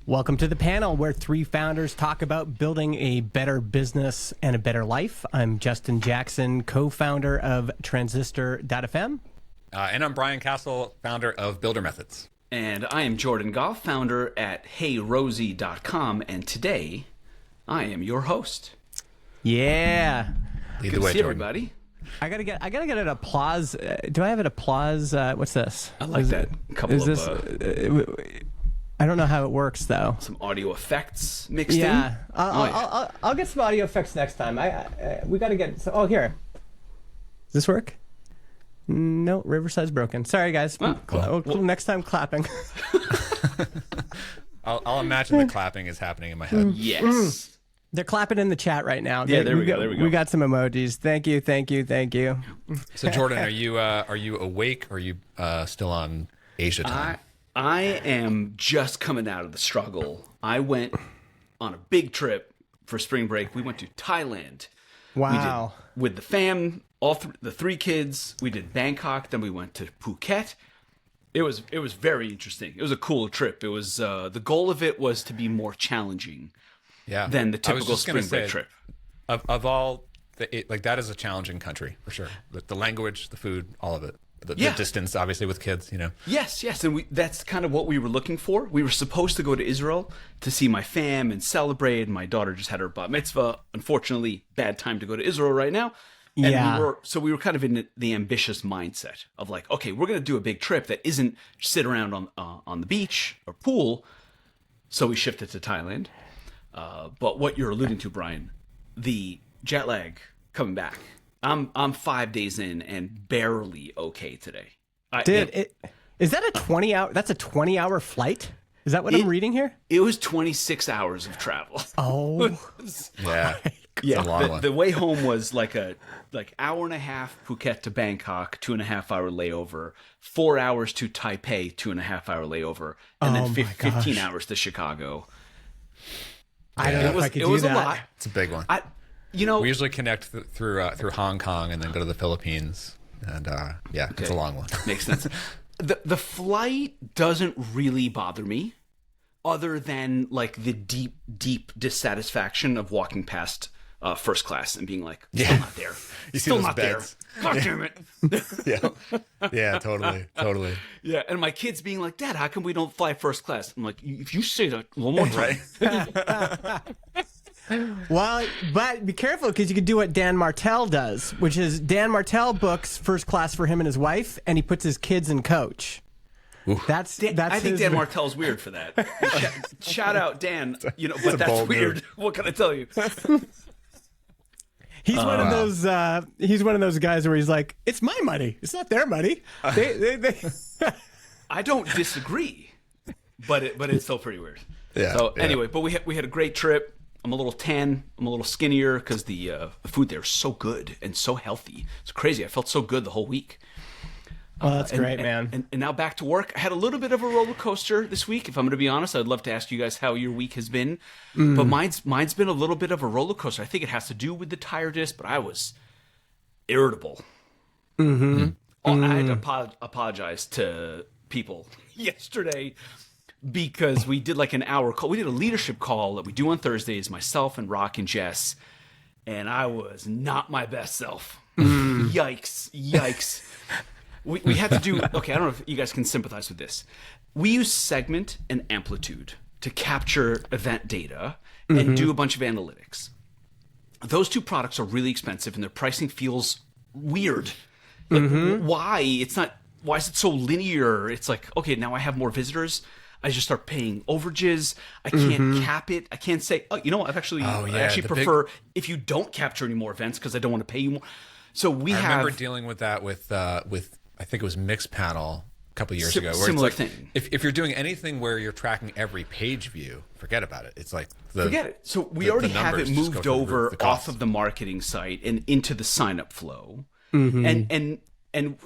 Welcome to the panel where three founders talk about building a better business and a better life. I'm Justin Jackson, co-founder of Transistor.fm. And I'm Brian Castle, founder of Builder Methods. And I am Jordan Goff, founder at HeyRosie.com. And today, I am your host. Yeah. Lead Good the way, to see Jordan. everybody. I gotta get an applause. Do I have an applause? What's this? I like that. A couple Is of this? I don't know how it works though. some audio effects mixed in. Yeah, I'll get some audio effects next time. We gotta get. Oh, here. Does this work? No, Riverside's broken. Sorry, guys. Well, Next time, clapping. I'll imagine the clapping is happening in my head. Yes. They're clapping in the chat right now. Yeah, there we go. There we go. We got some emojis. Thank you. So, Jordan, are you awake, or are you still on Asia time? I am just coming out of the struggle. I went on a big trip for spring break. We went to Thailand. Wow. We did, with the fam, the three kids. We did Bangkok. Then we went to Phuket. It was very interesting. It was a cool trip. It was the goal of it was to be more challenging than the typical spring break trip. Of all, that is a challenging country for sure. The language, the food, all of it. The distance, obviously, with kids, Yes, and that's kind of what we were looking for. We were supposed to go to Israel to see my fam and celebrate. And my daughter just had her bat mitzvah. Unfortunately, bad time to go to Israel right now. And we were kind of in the ambitious mindset of like, okay, we're going to do a big trip that isn't sit around on the beach or pool. So we shifted to Thailand. But what you're alluding to, Brian, the jet lag coming back. I'm 5 days in and barely okay today. Is that a 20-hour? That's a 20-hour flight? Is that what I'm reading here? It was 26 hours of travel. Oh, yeah. Yeah, It's a long one. the way home was like hour and a half Phuket to Bangkok, 2.5 hour layover, 4 hours to Taipei, 2.5 hour layover, and then 15 hours to Chicago. I don't know if I could do that. It was a lot. It's a big one. We We usually connect through Hong Kong and then go to the Philippines. And it's a long one. Makes sense. The flight doesn't really bother me, other than like the deep dissatisfaction of walking past first class and being like, still not there. Still not beds. there. God damn it. Yeah, totally. Yeah, and my kids being like, Dad, how come we don't fly first class? I'm like, if you say that one more time. Well, but be careful because you could do what Dan Martell does, which is Dan Martell books first class for him and his wife, and he puts his kids in coach. I think Dan Martell's weird for that. Shout out Dan, but that's weird. Move. What can I tell you? He's one of those. He's one of those guys where he's like, "It's my money. It's not their money." They I don't disagree, but it's still pretty weird. Yeah. So anyway, but we had a great trip. I'm a little tan. I'm a little skinnier because the food there is so good and so healthy. It's crazy. I felt so good the whole week. Oh, that's great, man. And now back to work. I had a little bit of a roller coaster this week. If I'm going to be honest, I'd love to ask you guys how your week has been. But mine's been a little bit of a roller coaster. I think it has to do with the tiredness, but I was irritable. I had to apologize to people yesterday because we did like an hour call. We did a leadership call that we do on Thursdays, myself and Rock and Jess, and I was not my best self. Yikes. We had to do, okay, I don't know if you guys can sympathize with this. We use segment and amplitude to capture event data and do a bunch of analytics. Those two products are really expensive and their pricing feels weird. Like, why is it so linear? It's like, okay, now I have more visitors. I just start paying overages. I can't cap it. I can't say, I actually prefer if you don't capture any more events because I don't want to pay you more. So I remember dealing with that with I think it was Mixpanel a couple of years ago. Where similar it's like, thing. If you're doing anything where you're tracking every page view, forget about it. It's like forget it. So we already have it moved over off of the marketing site and into the sign up flow, and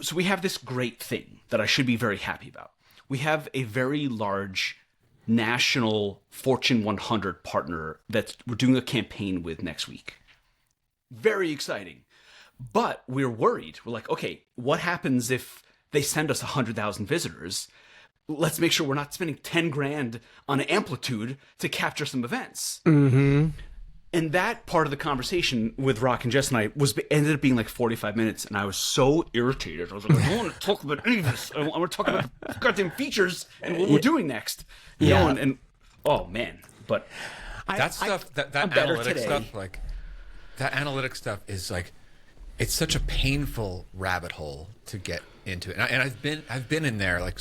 so we have this great thing that I should be very happy about. We have a very large national Fortune 100 partner that we're doing a campaign with next week. Very exciting. But we're worried. We're like, okay, what happens if they send us 100,000 visitors? let's make sure we're not spending 10 grand on Amplitude to capture some events. And that part of the conversation with Rock and Jess and I ended up being like 45 minutes, and I was so irritated. I was like, I don't want to talk about any of this. I want to talk about the goddamn features and what we're doing next. You know, and oh man, but that analytic stuff, like that analytic stuff is like, it's such a painful rabbit hole to get into it. And I've been in there like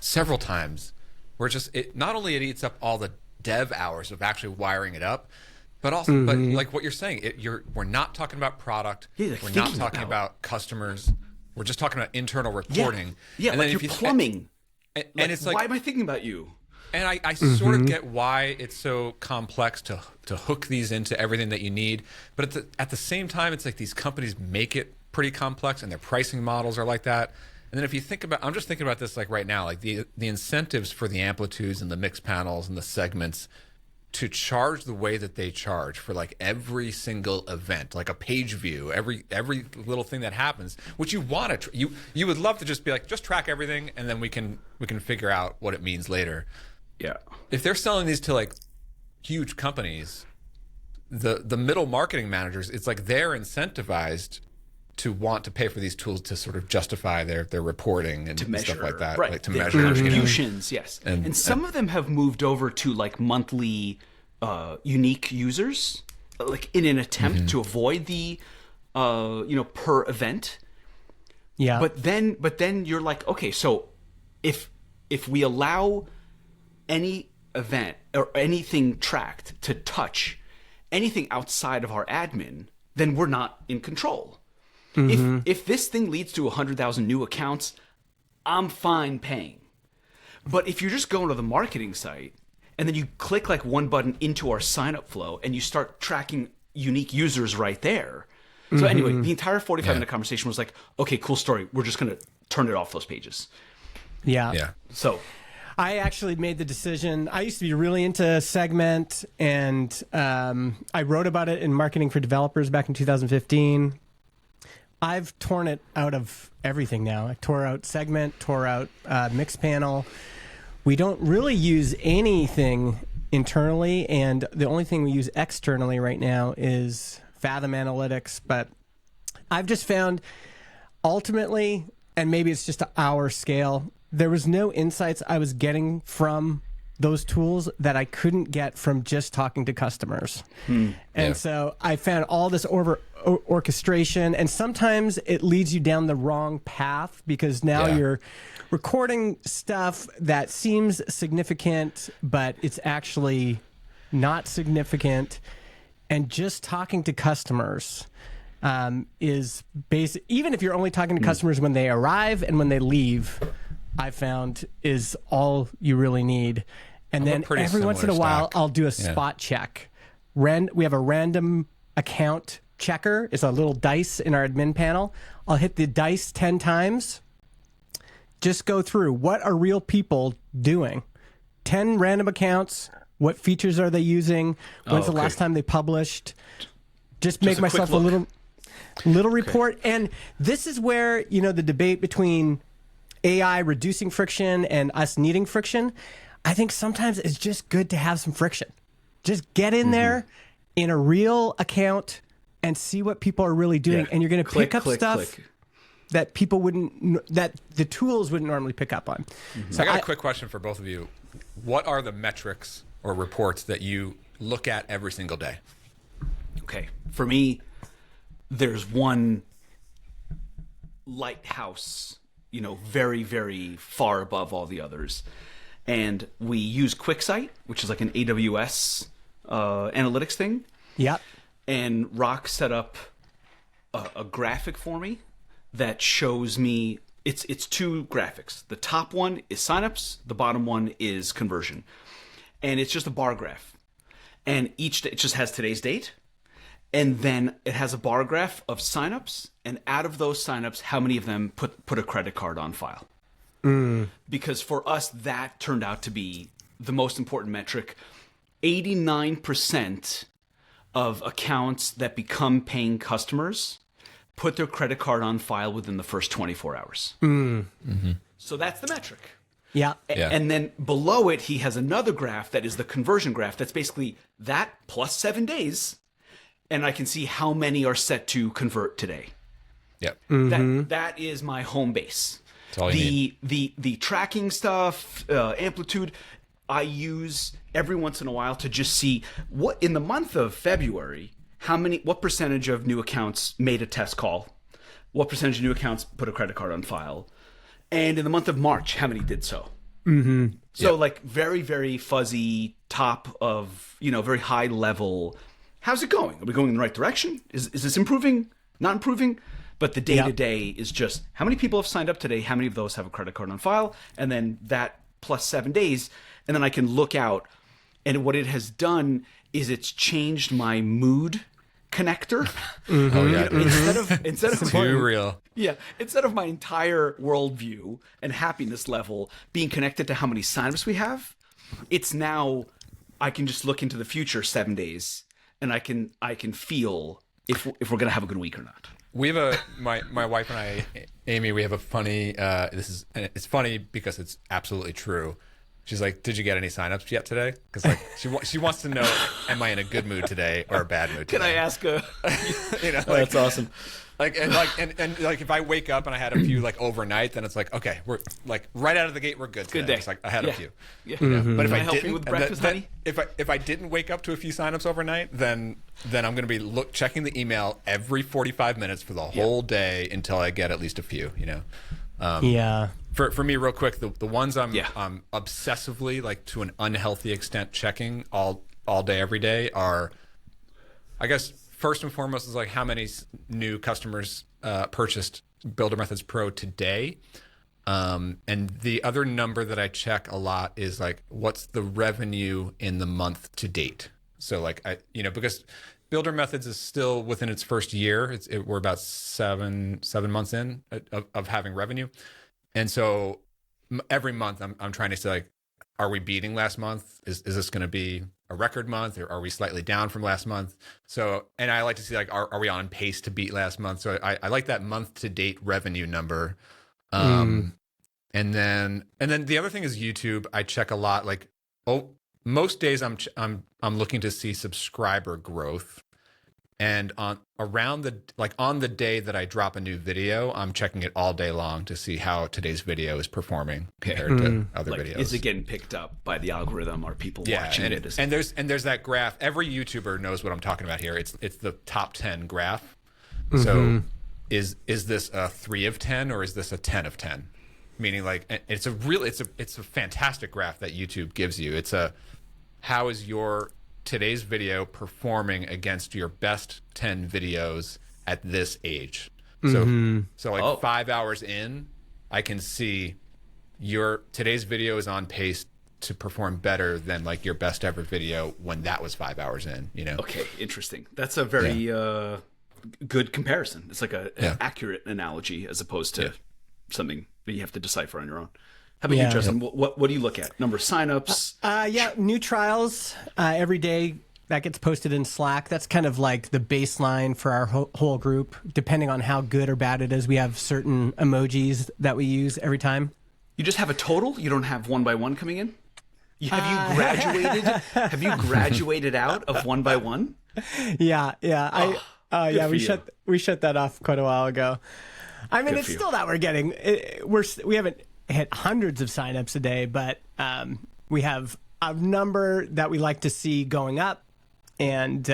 several times, where it not only it eats up all the dev hours of actually wiring it up, but also, but like what you're saying, we're not talking about product. We're not talking about customers. We're just talking about internal reporting. Yeah, and like you're plumbing. And it's like, why am I thinking about you? And I sort of get why it's so complex to hook these into everything that you need. But at the same time, it's like these companies make it pretty complex, and their pricing models are like that. And then if you think about, I'm just thinking about this like right now, like the incentives for the amplitudes and the mix panels and the segments to charge the way that they charge for like every single event, like a page view, every little thing that happens, which you want to, you would love to just be like, just track everything, and then we can figure out what it means later. Yeah. If they're selling these to like huge companies, the middle marketing managers, it's like they're incentivized to want to pay for these tools to sort of justify their reporting and stuff like that, right? Like to measure contributions, yes. And some of them have moved over to like monthly unique users, like in an attempt to avoid the per event. Yeah. But then you're like, okay, so if we allow any event or anything tracked to touch anything outside of our admin, then we're not in control. If this thing leads to 100,000 new accounts, I'm fine paying. But if you're just going to the marketing site and then you click like one button into our sign up flow and you start tracking unique users right there. So anyway, the entire 45-minute conversation was like, okay, cool story. We're just going to turn it off those pages. Yeah. So I actually made the decision. I used to be really into Segment, and I wrote about it in Marketing for Developers back in 2015. I've torn it out of everything now. I tore out Segment, tore out Mixpanel. We don't really use anything internally, and the only thing we use externally right now is Fathom Analytics. But I've just found, ultimately, and maybe it's just our scale, there was no insights I was getting from those tools that I couldn't get from just talking to customers. And so I found all this orchestration, and sometimes it leads you down the wrong path because now you're recording stuff that seems significant, but it's actually not significant. And just talking to customers is basic. Even if you're only talking to customers when they arrive and when they leave, I found is all you really need. And then every once in a while, I'll do a spot check. We have a random account checker. It's a little dice in our admin panel. I'll hit the dice 10 times. Just go through. What are real people doing? 10 random accounts. What features are they using? When's the last time they published? Just make myself a little report. And this is where, the debate between AI reducing friction and us needing friction, I think sometimes it's just good to have some friction. Just get in there in a real account and see what people are really doing. And you're going to pick up stuff that people that the tools wouldn't normally pick up on. So I got a quick question for both of you. What are the metrics or reports that you look at every single day? Okay. For me, there's one lighthouse, very, very far above all the others. And we use QuickSight, which is like an AWS analytics thing. Yep. And Rock set up a graphic for me that shows me, it's two graphics. The top one is signups, the bottom one is conversion. And it's just a bar graph. And it just has today's date. And then it has a bar graph of signups. And out of those signups, how many of them put a credit card on file? Because for us, that turned out to be the most important metric. 89% of accounts that become paying customers put their credit card on file within the first 24 hours. So that's the metric. Yeah. And then below it, he has another graph that is the conversion graph. That's basically that plus 7 days. And I can see how many are set to convert today. Yep. That is my home base. That's all you need. The tracking stuff, amplitude, I use every once in a while to just see what in the month of February, what percentage of new accounts made a test call, what percentage of new accounts put a credit card on file, and in the month of March, how many did so. So like very, very fuzzy top of, very high level. How's it going? Are we going in the right direction? Is this improving? Not improving? But the day-to-day is just how many people have signed up today, how many of those have a credit card on file, and then that plus 7 days, and then I can look out, and what it has done is it's changed my mood connector. Oh yeah, Instead of too real. Yeah, instead of my entire worldview and happiness level being connected to how many signups we have, it's now I can just look into the future 7 days, and I can feel if we're gonna have a good week or not. We have my wife and I, Amy, we have a funny, it's funny because it's absolutely true. She's like, did you get any signups yet today? Because like she wants to know, am I in a good mood today or a bad mood today? Can I ask a? That's awesome. And if I wake up and I had a few like overnight, then it's like, okay, we're like right out of the gate, we're good today. Good day. It's like I had a few. Yeah. But if Can I I help you didn't, with breakfast, honey? if I didn't wake up to a few signups overnight, then I'm going to be checking the email every 45 minutes for the whole day until I get at least a few. For me, real quick, the ones I'm obsessively, like to an unhealthy extent, checking all day, every day are, I guess, first and foremost is like how many new customers purchased Builder Methods Pro today. And the other number that I check a lot is like, what's the revenue in the month to date? So like, because Builder Methods is still within its first year. We're about seven months in of having revenue. And so every month I'm trying to say like, are we beating last month? Is this going to be a record month, or are we slightly down from last month? So, and I like to see like, are we on pace to beat last month? So I like that month to date revenue number. And then the other thing is YouTube. I check a lot. Like, most days I'm looking to see subscriber growth, and on the day that I drop a new video, I'm checking it all day long to see how today's video is performing compared to other videos. Is it getting picked up by the algorithm? Are people watching it? And there's that graph. Every YouTuber knows what I'm talking about here. It's the top 10 graph. So is this a 3 of 10 or is this a 10 of 10? Meaning like it's a fantastic graph that YouTube gives you. It's how is your today's video performing against your best 10 videos at this age? So 5 hours in, I can see your today's video is on pace to perform better than like your best ever video when that was 5 hours in, Okay, interesting. That's a very good comparison. It's like an accurate analogy as opposed to something that you have to decipher on your own. How about you, Justin? What do you look at? Number of signups? New trials every day. That gets posted in Slack. That's kind of like the baseline for our whole group. Depending on how good or bad it is, we have certain emojis that we use every time. You just have a total? You don't have one by one coming in? Have you graduated? Have you graduated out of one by one? Yeah. We shut that off quite a while ago. I mean, it's still that we're getting. We haven't hit hundreds of signups a day, but we have a number that we like to see going up, and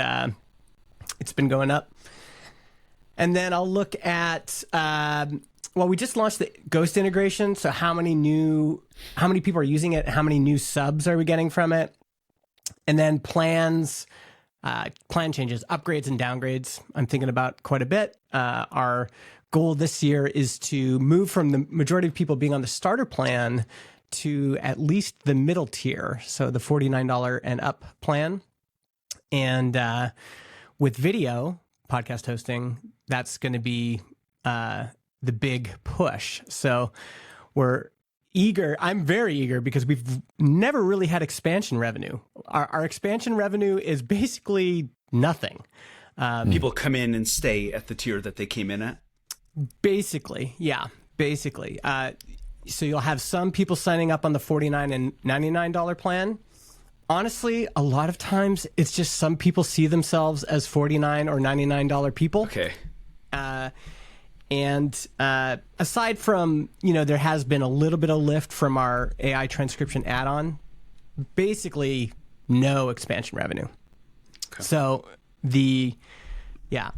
it's been going up. And then I'll look at we just launched the Ghost integration. So how many people are using it? How many new subs are we getting from it? And then plan changes, upgrades and downgrades. I'm thinking about quite a bit. Our goal this year is to move from the majority of people being on the starter plan to at least the middle tier, so the $49 and up plan. And with video podcast hosting, that's going to be the big push. So we're eager. I'm very eager because we've never really had expansion revenue. Our expansion revenue is basically nothing. People come in and stay at the tier that they came in at? Basically, yeah. Basically. So you'll have some people signing up on the $49 and $99 plan. Honestly, a lot of times it's just some people see themselves as $49 or $99 people. Okay. And aside from, there has been a little bit of lift from our AI transcription add-on, basically no expansion revenue. Okay. So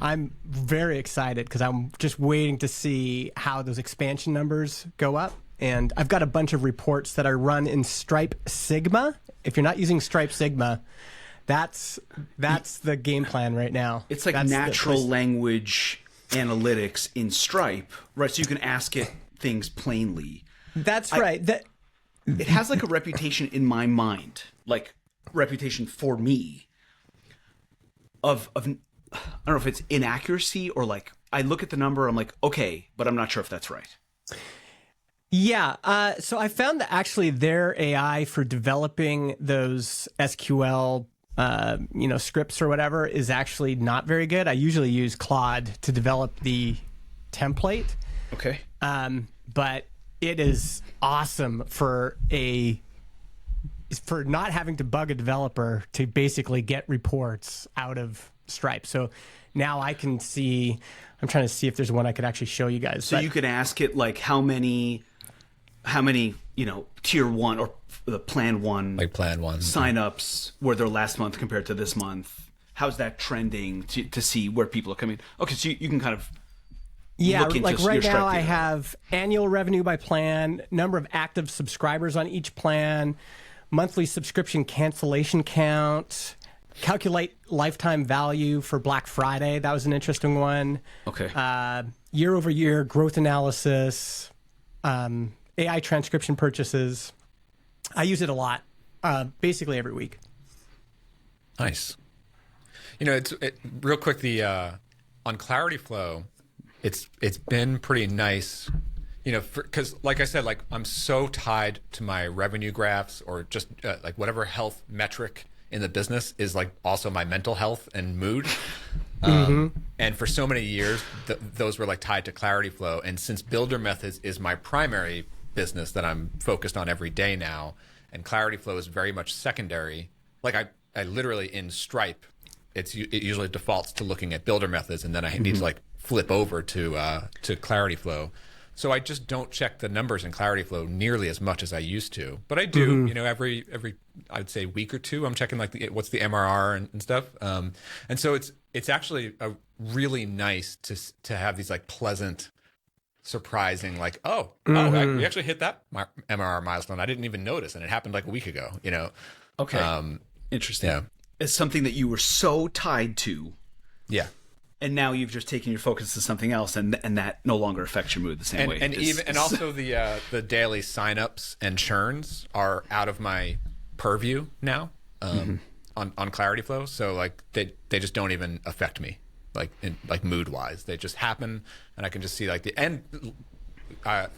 I'm very excited because I'm just waiting to see how those expansion numbers go up. And I've got a bunch of reports that I run in Stripe Sigma. If you're not using Stripe Sigma, that's the game plan right now. It's like natural language analytics in Stripe, right? So you can ask it things plainly. That's right. It has like a reputation in my mind, like reputation for me of I don't know if it's inaccuracy or like I look at the number, I'm like, okay, but I'm not sure if that's right. Yeah. So I found that actually their AI for developing those SQL, scripts or whatever is actually not very good. I usually use Claude to develop the template. Okay. But it is awesome for not having to bug a developer to basically get reports out of Stripe. So now I can see, I'm trying to see if there's one I could actually show you guys. So you could ask it like how many, tier one or the plan one, like plan one signups were there last month compared to this month. How's that trending to see where people are coming? Okay. So you can kind of, like right now I have annual revenue by plan, number of active subscribers on each plan, monthly subscription cancellation count, calculate lifetime value for Black Friday. That was an interesting one. Okay. Year over year growth analysis, AI transcription purchases. I use it a lot, basically every week. Nice. Real quick, on Clarity Flow, it's been pretty nice, because like I said, like I'm so tied to my revenue graphs or just like whatever health metric in the business is like also my mental health and mood. And for so many years, those were like tied to Clarity Flow. And since Builder Methods is my primary business that I'm focused on every day now, and Clarity Flow is very much secondary, like I literally in Stripe, it usually defaults to looking at Builder Methods, and then I need to like flip over to Clarity Flow. So I just don't check the numbers in Clarity Flow nearly as much as I used to, but I do. Every I'd say week or two, I'm checking like what's the MRR and stuff. And so it's actually a really nice to have these like pleasant, surprising, like we actually hit that MRR milestone. I didn't even notice, and it happened like a week ago. Okay. Interesting. Yeah. It's something that you were so tied to. Yeah. And now you've just taken your focus to something else, and that no longer affects your mood the same way. And also the daily signups and churns are out of my purview now on Clarity Flow. So like they just don't even affect me like mood wise. They just happen, and I can just see like the end.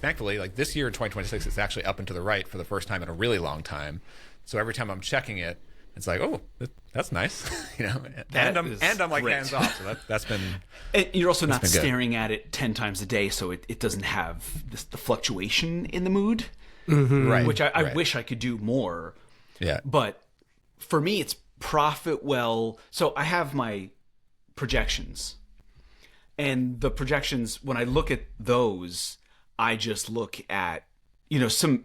Thankfully, like this year in 2026, it's actually up and to the right for the first time in a really long time. So every time I'm checking it, it's like, oh, that's nice, and I'm like hands off. So that's been. And you're also not staring at it 10 times a day, so it doesn't have the fluctuation in the mood, right? Which I wish I could do more. Yeah. But for me, it's profit well. So I have my projections, and the projections, when I look at those, I just look at some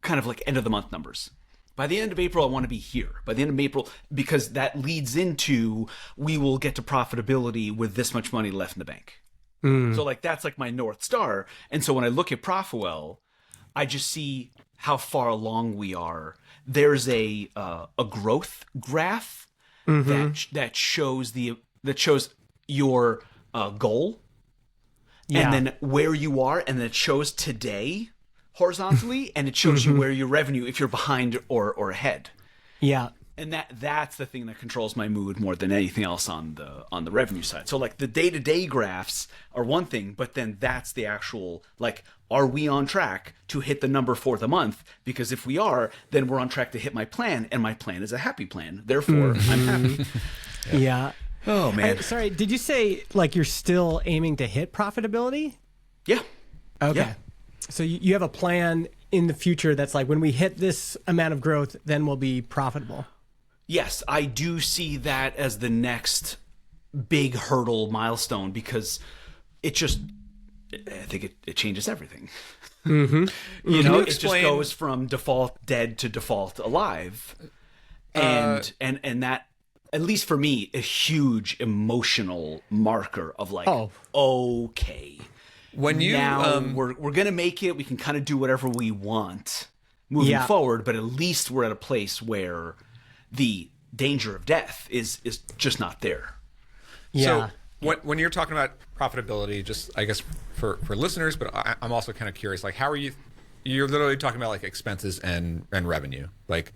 kind of like end of the month numbers. By the end of April, I want to be here. By the end of April, because that leads into we will get to profitability with this much money left in the bank. So like that's like my North Star. And so when I look at Profitwell, I just see how far along we are. There's a growth graph that shows your goal, and then where you are, and then it shows today horizontally, and it shows you where your revenue, if you're behind or ahead. Yeah. And that's the thing that controls my mood more than anything else on the revenue side. So like the day-to-day graphs are one thing, but then that's the actual, like, are we on track to hit the number for the month? Because if we are, then we're on track to hit my plan, and my plan is a happy plan. Therefore, I'm happy. Yeah. Oh, man. Sorry, did you say like you're still aiming to hit profitability? Yeah. Okay. Yeah. So you have a plan in the future that's like, when we hit this amount of growth, then we'll be profitable. Yes, I do see that as the next big hurdle milestone, because I think it changes everything. Mm-hmm. You know, it just goes from default dead to default alive. And that, at least for me, a huge emotional marker of like, okay, when you now we're gonna make it. We can kind of do whatever we want moving forward, but at least we're at a place where the danger of death is just not there. Yeah. So when you're talking about profitability, just I guess for listeners, but I'm also kind of curious, like, how are you? You're literally talking about like expenses and revenue, like.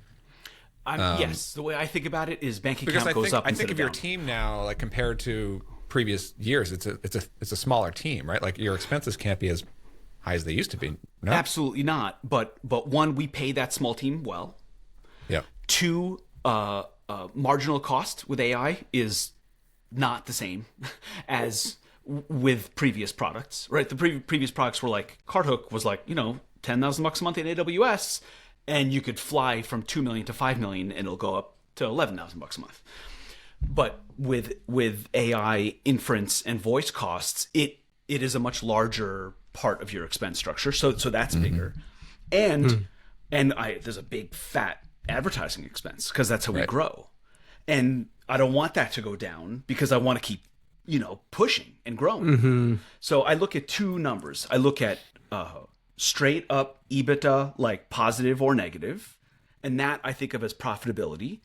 Yes, the way I think about it is bank account goes up. I think of your team now, like compared to previous years, it's a smaller team, right? Like your expenses can't be as high as they used to be. No? Absolutely not. But one, we pay that small team well. Yeah. Two, marginal cost with AI is not the same as with previous products, right? The previous products were like, CardHook was like, $10,000 a month in AWS, and you could fly from 2 million to 5 million, and it'll go up to $11,000 a month. But with AI inference and voice costs, it is a much larger part of your expense structure. So that's bigger. And there's a big fat advertising expense, because that's how we grow. And I don't want that to go down, because I want to keep, pushing and growing. So I look at two numbers. I look at straight up EBITDA, like positive or negative, and that I think of as profitability.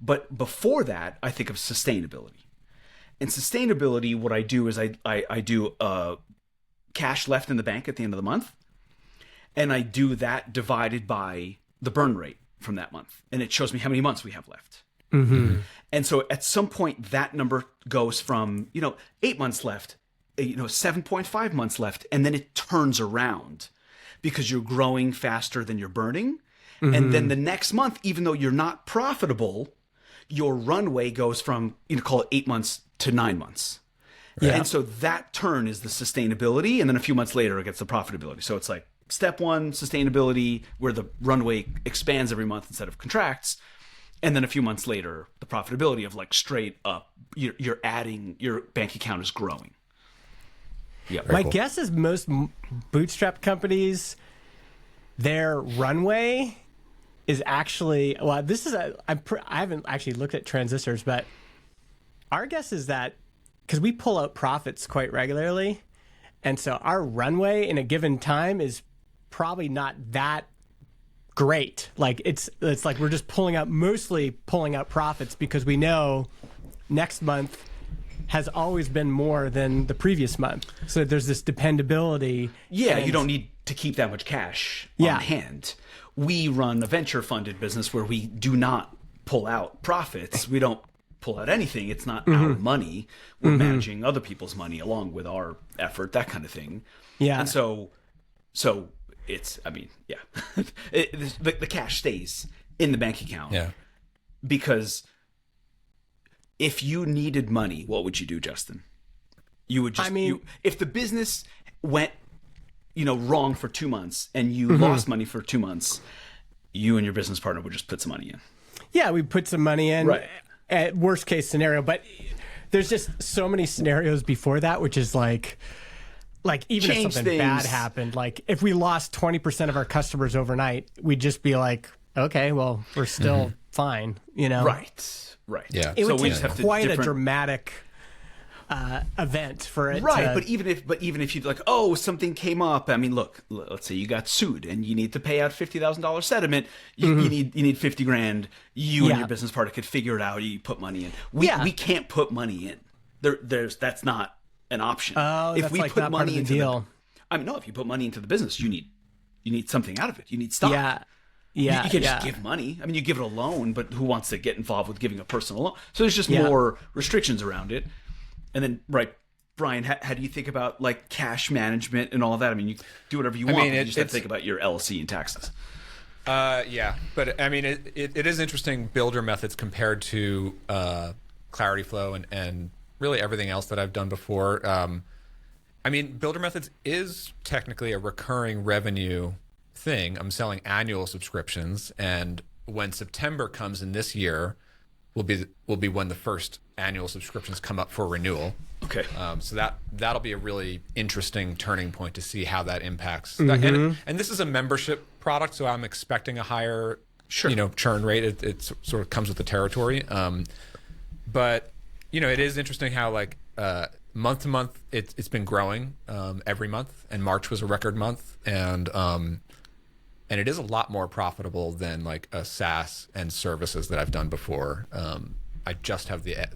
But before that, I think of sustainability. And sustainability, what I do is I do cash left in the bank at the end of the month, and I do that divided by the burn rate from that month, and it shows me how many months we have left. And so at some point, that number goes from 8 months left, 7.5 months left, and then it turns around, because you're growing faster than you're burning. And then the next month, even though you're not profitable, your runway goes from, call it 8 months to 9 months. Yeah. And so that turn is the sustainability. And then a few months later, it gets the profitability. So it's like step one, sustainability, where the runway expands every month instead of contracts. And then a few months later, the profitability of like straight up, you're adding, your bank account is growing. Yeah, my guess is most bootstrap companies, their runway is actually, well, this is I haven't actually looked at transistors, but our guess is that, because we pull out profits quite regularly, and so our runway in a given time is probably not that great. Like it's like we're just mostly pulling out profits, because we know next month has always been more than the previous month. So there's this dependability. Yeah, you don't need to keep that much cash on hand. We run a venture-funded business where we do not pull out profits. We don't pull out anything. It's not our money. We're managing other people's money along with our effort, that kind of thing. Yeah. And so it's, the cash stays in the bank account. Yeah. Because if you needed money, what would you do, Justin? You would just, if the business went, wrong for 2 months and you lost money for 2 months, you and your business partner would just put some money in. Yeah, we put some money in, right, at worst case scenario. But there's just so many scenarios before that, which is like even change if something bad happened, like if we lost 20% of our customers overnight, we'd just be like, okay, well, we're still fine, Right. Yeah. It would take quite a dramatic event for it. Right. But even if you like, something came up. I mean, look, let's say you got sued and you need to pay out $50,000 settlement. You need $50,000. You and your business partner could figure it out. You put money in. We can't put money in. That's not an option. Oh, if that's we like put not money part of the into deal. No, if you put money into the business, you need something out of it. You need stock. Yeah. You can't just give money. I mean, you give it a loan, but who wants to get involved with giving a personal loan? So there's just more restrictions around it. And then, right, Brian, how do you think about like cash management and all of that? I mean, you do whatever you want. But you just have to think about your LLC and taxes. Yeah, but I mean, it is interesting builder methods compared to Clarity Flow and really everything else that I've done before. I mean, Builder Methods is technically a recurring revenue thing. I'm selling annual subscriptions, and when September comes in this year, will be when the first annual subscriptions come up for renewal. Okay. So that'll be a really interesting turning point to see how that impacts. And this is a membership product, so I'm expecting a higher, churn rate. It sort of comes with the territory. But it is interesting how month to month it's been growing every month, and March was a record month, and it is a lot more profitable than like a SaaS and services that I've done before. I just have the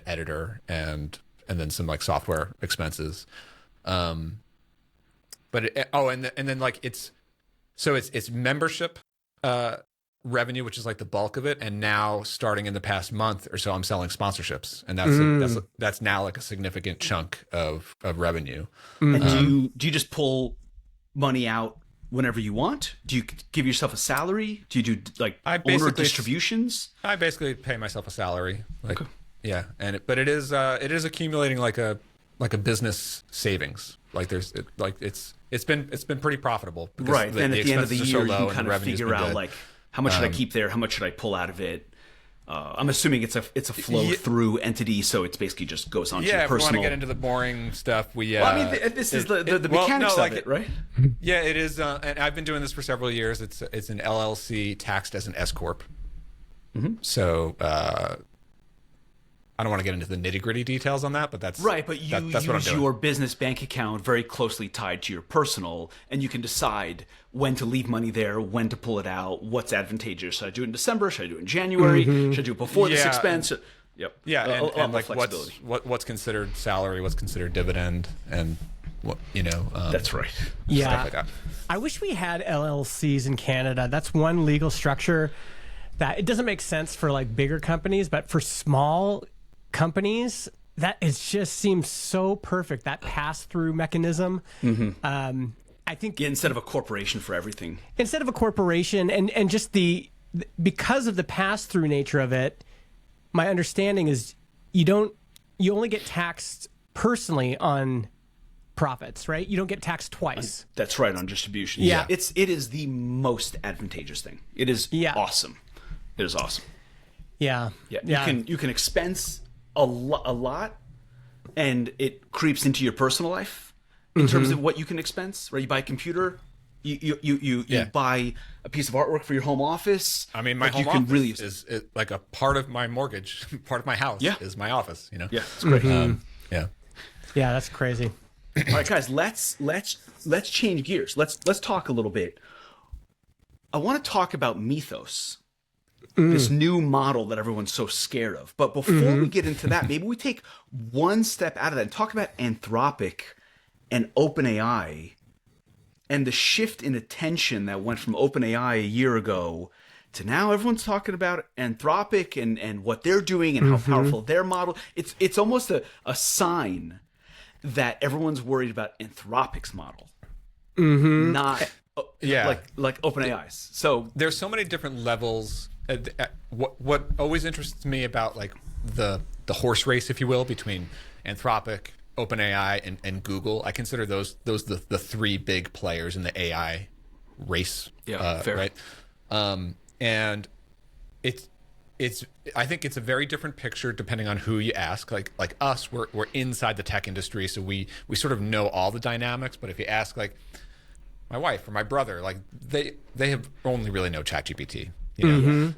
editor and then some like software expenses. But then like it's membership revenue, which is like the bulk of it, and now starting in the past month or so, I'm selling sponsorships, and that's now like a significant chunk of revenue. And do you just pull money out whenever you want? Do you give yourself a salary? Do you do like owner distributions? I basically pay myself a salary. Okay. Yeah, but it is accumulating like a business savings. Like it's been pretty profitable. Right. Then at the end of the year, you kind of figure out like, how much should I keep there? How much should I pull out of it? I'm assuming it's a flow through entity, so it's basically just goes on to your personal. If we want to get into the boring stuff, this is the mechanics of it, right? Yeah, it is, and I've been doing this for several years. It's an LLC taxed as an S corp. Mm-hmm. So I don't want to get into the nitty-gritty details on that, but that's right. But you use your business bank account very closely tied to your personal, and you can decide when to leave money there, when to pull it out, what's advantageous. Should I do it in December? Should I do it in January? Should I do it before this expense? Yep. Yeah, and like what's considered salary, what's considered dividend, and what that's right. Yeah. Stuff like that. I wish we had LLCs in Canada. That's one legal structure that it doesn't make sense for like bigger companies, but for small companies, that it just seems so perfect, that pass-through mechanism. I think instead of a corporation for everything, instead of a corporation, and just because of the pass-through nature of it, my understanding is you only get taxed personally on profits, right? You don't get taxed twice. That's right, on distribution. Yeah. It is the most advantageous thing. It is awesome. It is awesome. Yeah. You can expense a lot, and it creeps into your personal life in terms of what you can expense. Right, you buy a computer, you buy a piece of artwork for your home office. I mean, my home office is like a part of my mortgage, part of my house is my office. Yeah, it's great. Yeah, that's crazy. All right, guys, let's change gears. Let's talk a little bit. I want to talk about Mythos. This new model that everyone's so scared of. But before we get into that, maybe we take one step out of that and talk about Anthropic and OpenAI and the shift in attention that went from OpenAI a year ago to now everyone's talking about Anthropic and what they're doing and how powerful their model. It's almost a sign that everyone's worried about Anthropic's model, not like OpenAI's. So there's so many different levels. What always interests me about like the horse race, if you will, between Anthropic, OpenAI, and Google, I consider those the three big players in the AI race. Yeah, fair. Right. And I think it's a very different picture depending on who you ask. Like us, we're inside the tech industry, so we sort of know all the dynamics. But if you ask like my wife or my brother, like they have only really know ChatGPT. We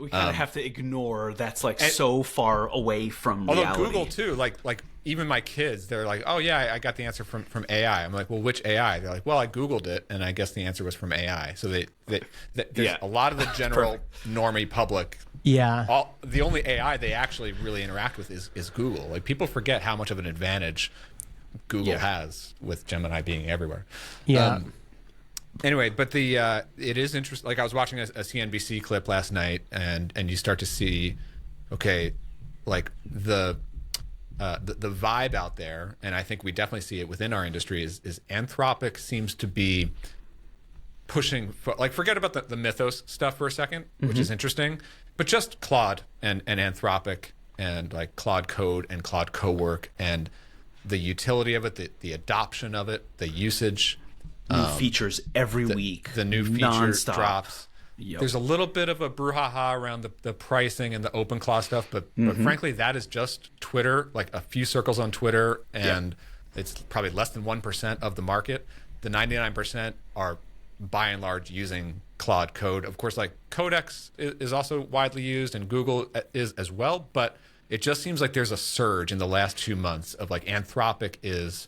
kind of have to ignore that's like so far away from reality. Although Google too, like even my kids, they're like, oh yeah, I got the answer from AI. I'm like, well, which AI? They're like, well, I Googled it and I guess the answer was from AI. So there's a lot of the general normie public. Yeah. The only AI they actually really interact with is Google. Like people forget how much of an advantage Google has with Gemini being everywhere. Yeah. Anyway, but it is interesting. Like I was watching a CNBC clip last night, and you start to see, okay, like the vibe out there, and I think we definitely see it within our industry is Anthropic seems to be pushing for, like, forget about the Mythos stuff for a second, which is interesting, but just Claude and Anthropic and like Claude Code and Claude Cowork and the utility of it, the adoption of it, the usage, New features every week. the new feature nonstop. drops. Yep. There's a little bit of a brouhaha around the pricing and the open claw stuff, but frankly, that is just Twitter, like a few circles on Twitter, and it's probably less than 1% of the market. The 99% are by and large using Claude Code. Of course, like Codex is also widely used, and Google is as well, but it just seems like there's a surge in the last 2 months of like Anthropic is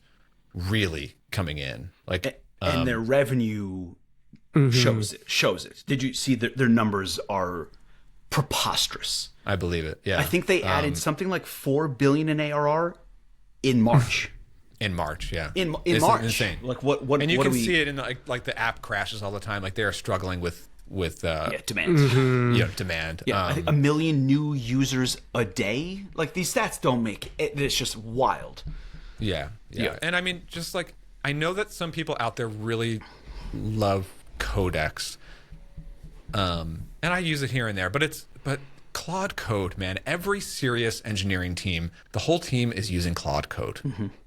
really coming in. Like, and their revenue shows it. Did you see that their numbers are preposterous? I believe it. Yeah. I think they added something like 4 billion in ARR in March. In March, yeah. In It's March. insane. Like what And you what can do we see it in like the app crashes all the time. Like they are struggling with demand. demand. Yeah, I think 1 million new users a day. Like these stats don't make it. It's just wild. Yeah. Yeah. And I mean, just like I know that some people out there really love Codex, and I use it here and there. But Claude Code, man, every serious engineering team, the whole team is using Claude Code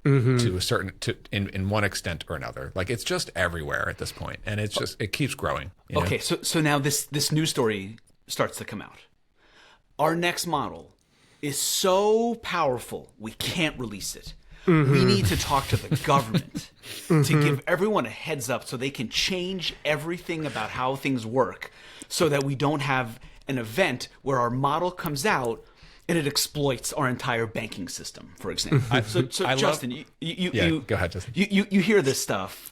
to a certain in one extent or another. Like it's just everywhere at this point, and it keeps growing. You know? Okay, so now this news story starts to come out. Our next model is so powerful we can't release it. We need to talk to the government to give everyone a heads up so they can change everything about how things work, so that we don't have an event where our model comes out and it exploits our entire banking system, for example. So Justin, go ahead, Justin. You hear this stuff.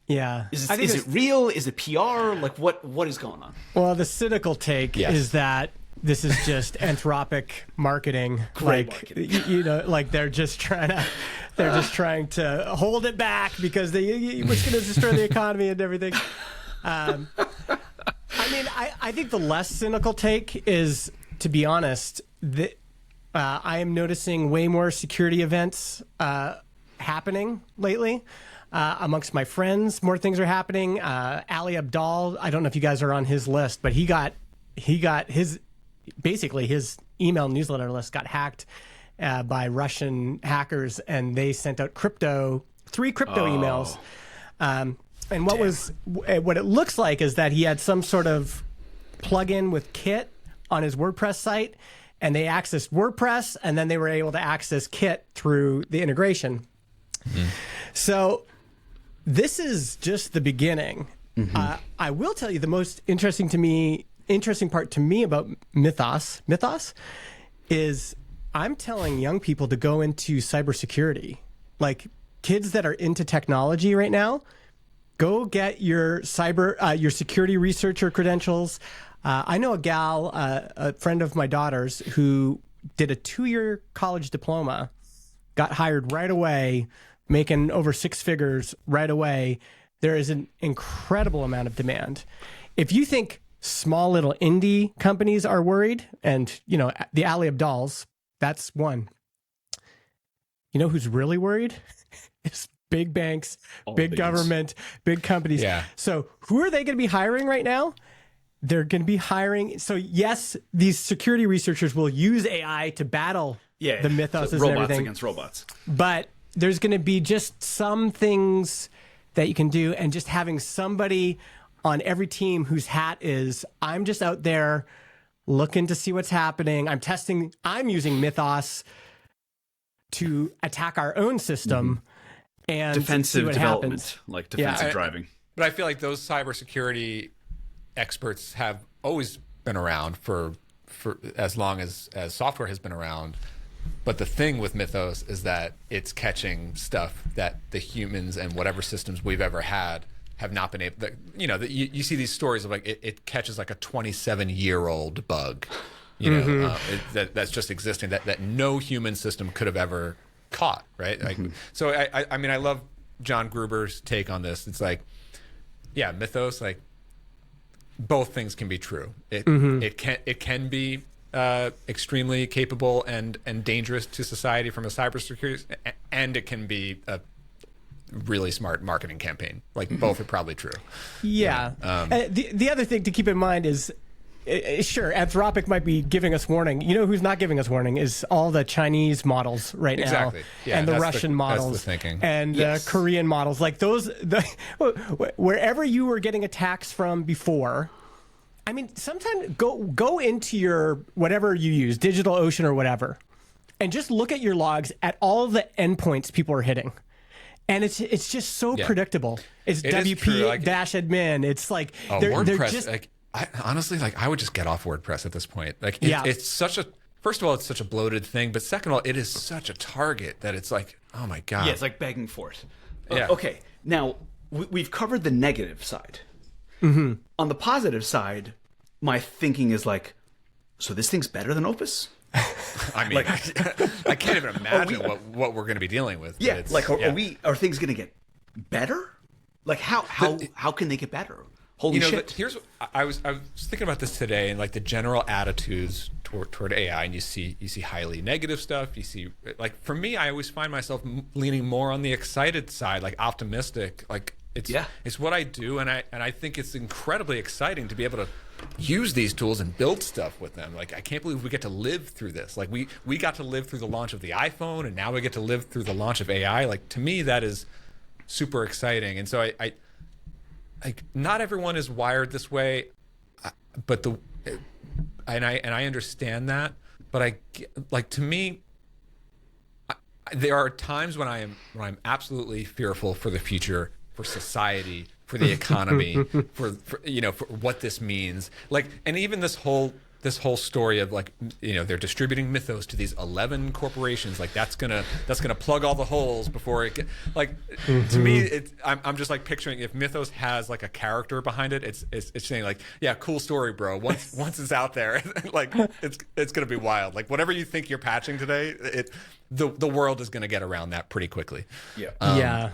Yeah. Is it real? Is it PR? Like what is going on? Well, the cynical take is that this is just Anthropic marketing. Great marketing. Like they're just trying to hold it back because it's going to destroy the economy and everything. I mean, I think the less cynical take is, to be honest, that I am noticing way more security events happening lately amongst my friends. More things are happening. Ali Abdaal, I don't know if you guys are on his list, but he got his email newsletter list got hacked by Russian hackers, and they sent out three crypto emails. And what it looks like is that he had some sort of plugin with Kit on his WordPress site, and they accessed WordPress, and then they were able to access Kit through the integration. So this is just the beginning. I will tell you the most interesting part to me about Mythos is I'm telling young people to go into cybersecurity. Like kids that are into technology right now, go get your your security researcher credentials. I know a gal, a friend of my daughter's, who did a 2-year college diploma, got hired right away, making over 6 figures right away. There is an incredible amount of demand. If you think small little indie companies are worried, and the Ali Abdaals, that's one. You know who's really worried? It's big banks, big government, big companies. Yeah. So who are they going to be hiring right now? They're going to be hiring. So yes, these security researchers will use AI to battle the mythos and robots everything against robots. But there's going to be just some things that you can do, and just having somebody on every team whose hat is, I'm just out there looking to see what's happening. I'm using Mythos to attack our own system and defensive see what development, happens. like defensive driving. But I feel like those cybersecurity experts have always been around for as long as software has been around. But the thing with Mythos is that it's catching stuff that the humans and whatever systems we've ever had have not been able. You see these stories of like it catches like a 27-year-old bug, that's just existing that no human system could have ever caught, right? Like, so I mean, I love John Gruber's take on this. It's like, yeah, Mythos, like both things can be true. It can be extremely capable and dangerous to society from a cybersecurity, and it can be a really smart marketing campaign. Like both are probably true. Yeah. The other thing to keep in mind is sure, Anthropic might be giving us warning. You know who's not giving us warning is all the Chinese models right now, Yeah, and the Russian models, that's the thinking. and the Korean models. Like those, wherever you were getting attacks from before. I mean, sometimes go into your whatever you use, DigitalOcean or whatever, and just look at your logs at all the endpoints people are hitting. And it's just so predictable. It's WP-admin. It's like WordPress. They're just, honestly, I would just get off WordPress at this point. Like, it's such a. First of all, it's such a bloated thing, but second of all, it is such a target that it's like, oh my god. Yeah, it's like begging for it. Yeah. Okay, now we've covered the negative side. On the positive side, my thinking is like, so this thing's better than Opus? I mean, I can't even imagine what we're going to be dealing with. Yeah, like are things going to get better? Like how can they get better? Holy shit! Here's I was thinking about this today, and like the general attitudes toward AI, and you see highly negative stuff. You see, like for me, I always find myself leaning more on the excited side, like optimistic. Like it's what I do, and I think it's incredibly exciting to be able to use these tools and build stuff with them. Like I can't believe we get to live through this. Like we got to live through the launch of the iPhone, and now we get to live through the launch of AI. Like to me, that is super exciting. And so I like not everyone is wired this way, but I understand that. But to me, there are times when I'm absolutely fearful for the future, for society, for the economy, for what this means. Like, and even this whole story of like, they're distributing Mythos to these 11 corporations. Like that's gonna plug all the holes before it get like. To me, I'm just like picturing if Mythos has like a character behind it. It's saying like, yeah, cool story, bro. Once it's out there, like it's gonna be wild. Like whatever you think you're patching today, the world is gonna get around that pretty quickly. Yeah.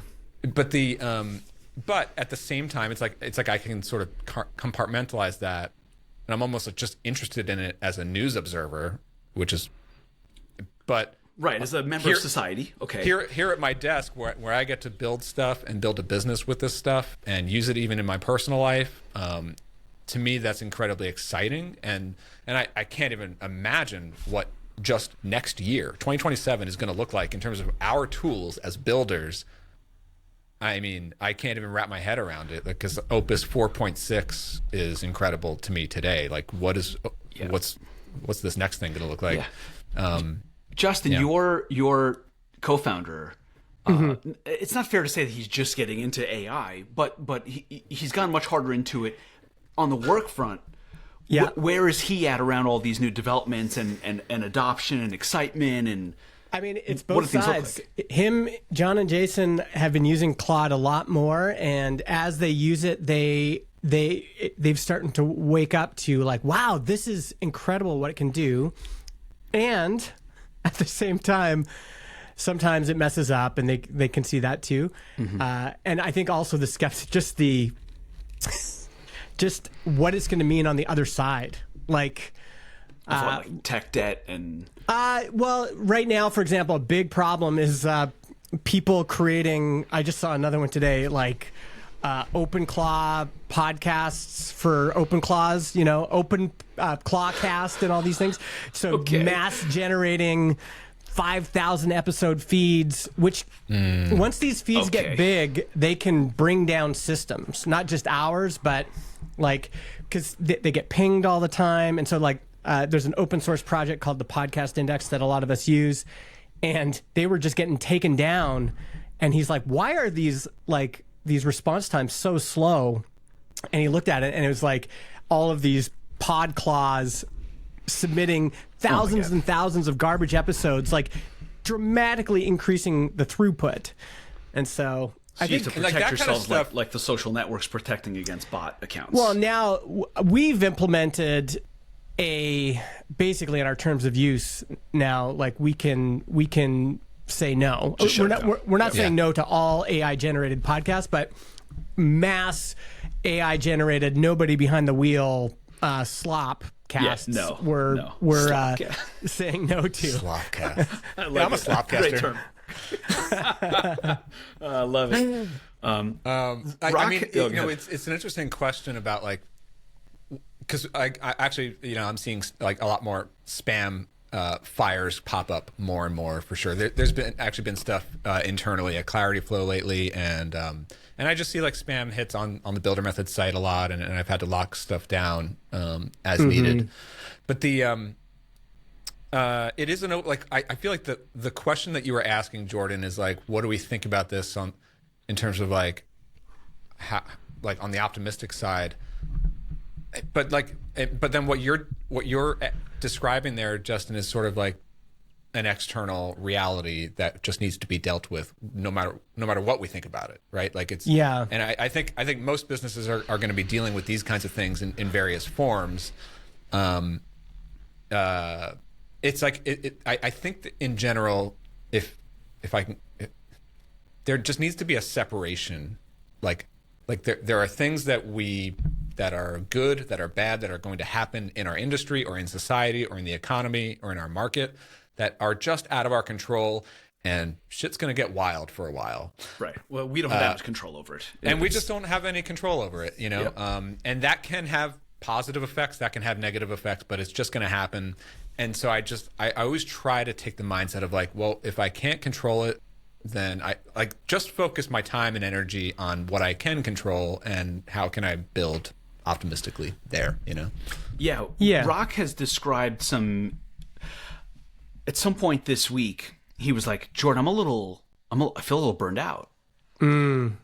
But at the same time, it's like I can sort of compartmentalize that, and I'm almost just interested in it as a news observer, but as a member of society. Okay. Here at my desk, where I get to build stuff and build a business with this stuff and use it even in my personal life. To me, that's incredibly exciting, and I can't even imagine what just next year, 2027, is going to look like in terms of our tools as builders. I mean, I can't even wrap my head around it because Opus 4.6 is incredible to me today. Like, what's this next thing going to look like? Yeah. Justin, your co-founder, it's not fair to say that he's just getting into AI, but he's gone much harder into it on the work front. Yeah. Where is he at around all these new developments and adoption and excitement and? I mean, it's both sides. Like? Him, John, and Jason have been using Claude a lot more, and as they use it, they've started to wake up to like, wow, this is incredible what it can do, and at the same time, sometimes it messes up, and they can see that too. And I think also the just what it's going to mean on the other side, like tech debt and. Well, right now, for example, a big problem is people creating. I just saw another one today, like OpenClaw podcasts for OpenClaws. Open Clawcast and all these things. So mass generating 5,000 episode feeds, which once these feeds get big, they can bring down systems, not just ours, but like because they get pinged all the time, and so like. There's an open source project called the Podcast Index that a lot of us use, and they were just getting taken down. And he's like, "Why are these response times so slow?" And he looked at it, and it was like all of these pod claws submitting thousands and thousands of garbage episodes, like dramatically increasing the throughput. And so I think to protect yourselves like the social networks protecting against bot accounts. Well, now we've implemented basically in our terms of use now, like we can say no. We're not saying no to all AI generated podcasts, but mass AI generated, nobody behind the wheel slop casts. We're saying no to. Slopcast. I'm a slopcaster. Great term. I love it. I mean, it's an interesting question about like because I actually, I'm seeing like a lot more spam fires pop up more and more for sure. There's been stuff internally at Clarity Flow lately, and I just see like spam hits on the Builder Method site a lot, and I've had to lock stuff down as needed. But the it is I feel like the question that you were asking, Jordan, is like, what do we think about this in terms of like how, like on the optimistic side? But then what you're describing there, Justin, is sort of like an external reality that just needs to be dealt with no matter what we think about it, right? Like it's yeah. And I think most businesses are going to be dealing with these kinds of things in various forms. It's like I think that in general, if there just needs to be a separation, like there are things that are good, that are bad, that are going to happen in our industry or in society or in the economy or in our market that are just out of our control, and shit's going to get wild for a while. Right. Well, we don't have that much control over it. And we just don't have any control over it, Yep. And that can have positive effects, that can have negative effects, but it's just going to happen. And so I always try to take the mindset of like, well, if I can't control it, then I just focus my time and energy on what I can control and how can I build optimistically there, Yeah. Rock has described at some point this week, he was like, Jordan, I feel a little burned out. And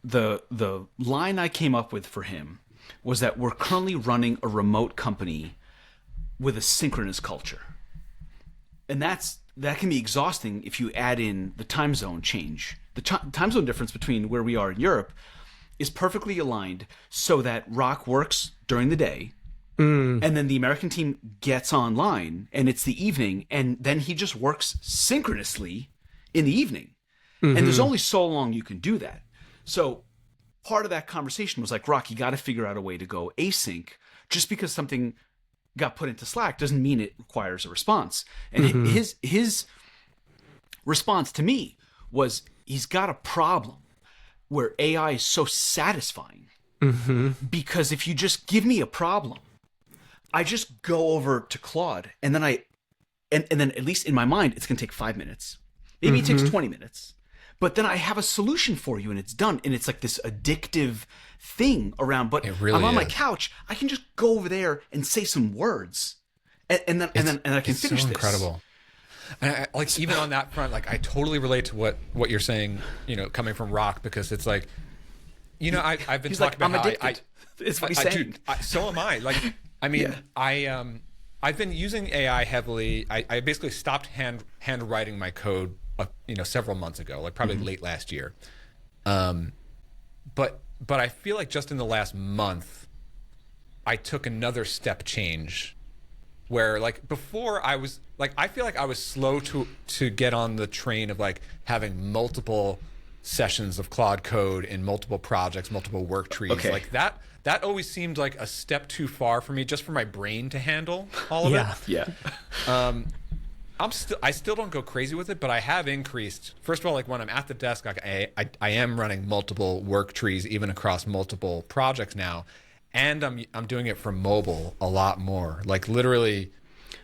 the line I came up with for him was that we're currently running a remote company with a synchronous culture. And that can be exhausting if you add in the time zone change. The time zone difference between where we are in Europe is perfectly aligned so that Rock works during the day, and then the American team gets online, and it's the evening, and then he just works synchronously in the evening. And there's only so long you can do that. So part of that conversation was like, Rock, you got to figure out a way to go async. Just because something got put into Slack doesn't mean it requires a response. And his response to me was, he's got a problem where AI is so satisfying. Because if you just give me a problem, I just go over to Claude, and then and then at least in my mind, it's going to take 5 minutes. Maybe it takes 20 minutes. But then I have a solution for you, and it's done. And it's like this addictive thing around. But I'm on my couch. I can just go over there and say some words, and then I can finish so this. Incredible. And even on that front, like I totally relate to what you're saying. Coming from Rock, because it's like, I've been He's like, I'm about how addicted. It's what he's saying. So am I. Like, I mean, I've been using AI heavily. I basically stopped handwriting my code, several months ago, like probably late last year. But I feel like just in the last month, I took another step change, where like before I was like, I feel like I was slow to get on the train of like having multiple sessions of Claude code in multiple projects, multiple work trees. Okay. Like that always seemed like a step too far for me, just for my brain to handle all of it. Yeah. I still don't go crazy with it, but I have increased. First of all, like when I'm at the desk, like I am running multiple work trees, even across multiple projects now, and I'm doing it from mobile a lot more. Like literally,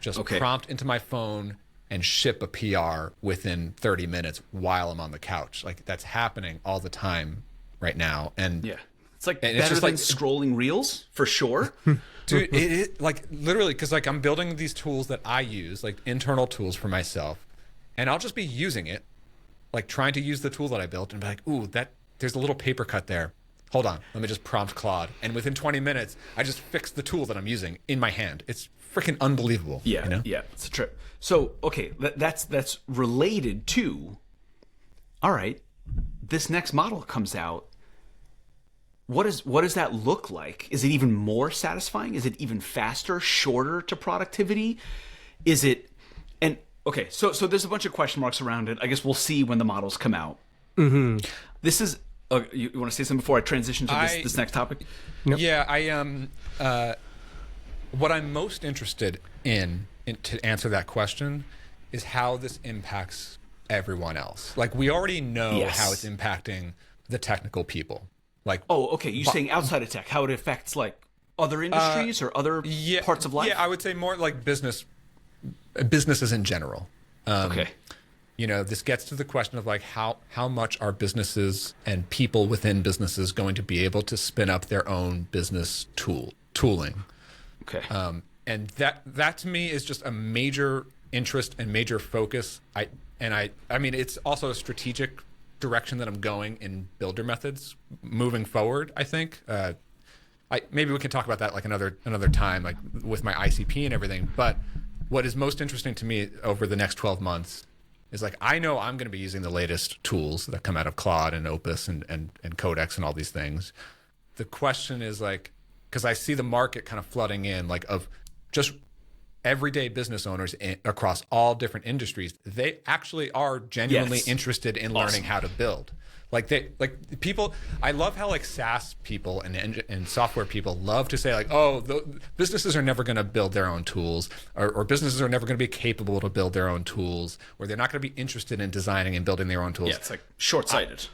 just prompt into my phone and ship a PR within 30 minutes while I'm on the couch. Like that's happening all the time right now, and yeah, it's like better than scrolling reels for sure. Dude, it like literally, because like I'm building these tools that I use, like internal tools for myself, and I'll just be using it, like trying to use the tool that I built and be like, ooh, there's a little paper cut there. Hold on, let me just prompt Claude. And within 20 minutes, I just fixed the tool that I'm using in my hand. It's freaking unbelievable. Yeah, yeah, it's a trip. So, okay, that's related to, all right, this next model comes out. What does that look like? Is it even more satisfying? Is it even faster, shorter to productivity? Is it, and okay, so there's a bunch of question marks around it. I guess we'll see when the models come out. This is, you want to say something before I transition to this next topic? Nope. Yeah, what I'm most interested in to answer that question is how this impacts everyone else. Like we already know how it's impacting the technical people. Like, oh, okay. You're saying outside of tech, how it affects like other industries or other parts of life? Yeah, I would say more like businesses in general. Okay. You know, this gets to the question of like how much are businesses and people within businesses going to be able to spin up their own business tooling. Okay. And that to me is just a major interest and major focus. I mean, it's also a strategic direction that I'm going in builder methods moving forward, I think. Maybe we can talk about that like another time, like with my ICP and everything. But what is most interesting to me over the next 12 months is like, I know I'm going to be using the latest tools that come out of Claude and Opus and Codex and all these things. The question is like, because I see the market kind of flooding in, like of just everyday business owners across all different industries. They actually are genuinely interested in learning how to build. Like people, I love how like SaaS people and software people love to say like, oh, businesses are never going to build their own tools, or businesses are never going to be capable to build their own tools, or they're not going to be interested in designing and building their own tools. Yeah, it's like short-sighted.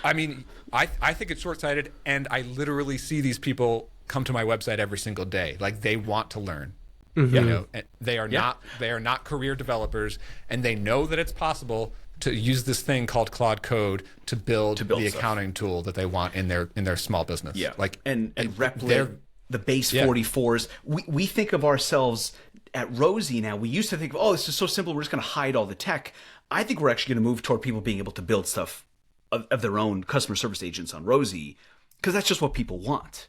I mean, I think it's short-sighted, and I literally see these people come to my website every single day. Like they want to learn. Mm-hmm. You know, and they are not career developers, and they know that it's possible to use this thing called Claude Code to build the stuff. Accounting tool that they want in their small business. Yeah, like and Replit, the base 44s. We think of ourselves at Rosie now. We used to think, oh, this is so simple. We're just going to hide all the tech. I think we're actually going to move toward people being able to build stuff of their own, customer service agents on Rosie, because that's just what people want.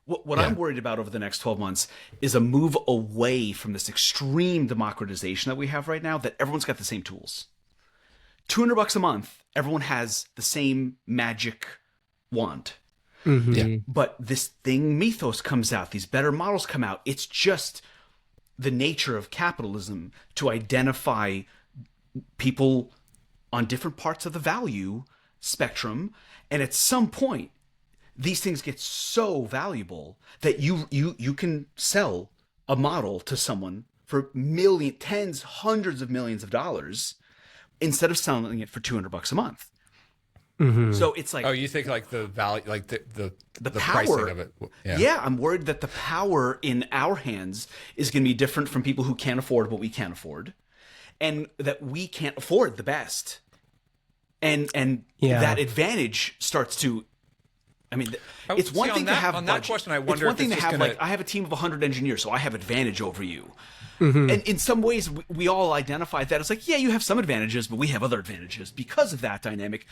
What I'm worried about over the next 12 months is a move away from this extreme democratization that we have right now, that everyone's got the same tools. $200 a month, everyone has the same magic wand. Mm-hmm. Yeah. But this thing, Mythos, comes out, these better models come out. It's just the nature of capitalism to identify people on different parts of the value spectrum. And at some point, these things get so valuable that you can sell a model to someone for tens, hundreds of millions of dollars, instead of selling it for $200 a month. Mm-hmm. So it's like, oh, you think like the value, like the power pricing of it. Yeah, I'm worried that the power in our hands is going to be different from people who can't afford what we can't afford, and that we can't afford the best. And that advantage starts to, I mean, it's one thing to have on that question. I wonder. It's one thing to have like, I have a team of 100 engineers, so I have advantage over you. Mm-hmm. And in some ways, we all identify that as like, yeah, you have some advantages, but we have other advantages because of that dynamic.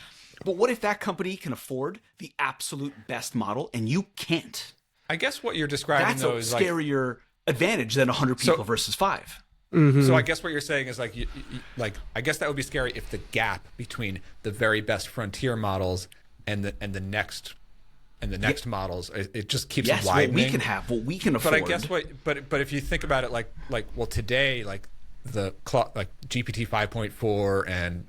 But what if that company can afford the absolute best model and you can't? I guess what you're describing that's though is a scarier advantage than 100 people versus 5. Mm-hmm. So I guess what you're saying is like, I guess that would be scary if the gap between the very best frontier models and the next models, it just keeps widening. What we can have, what we can afford. But I guess but if you think about it, like well today, like like GPT 5.4 and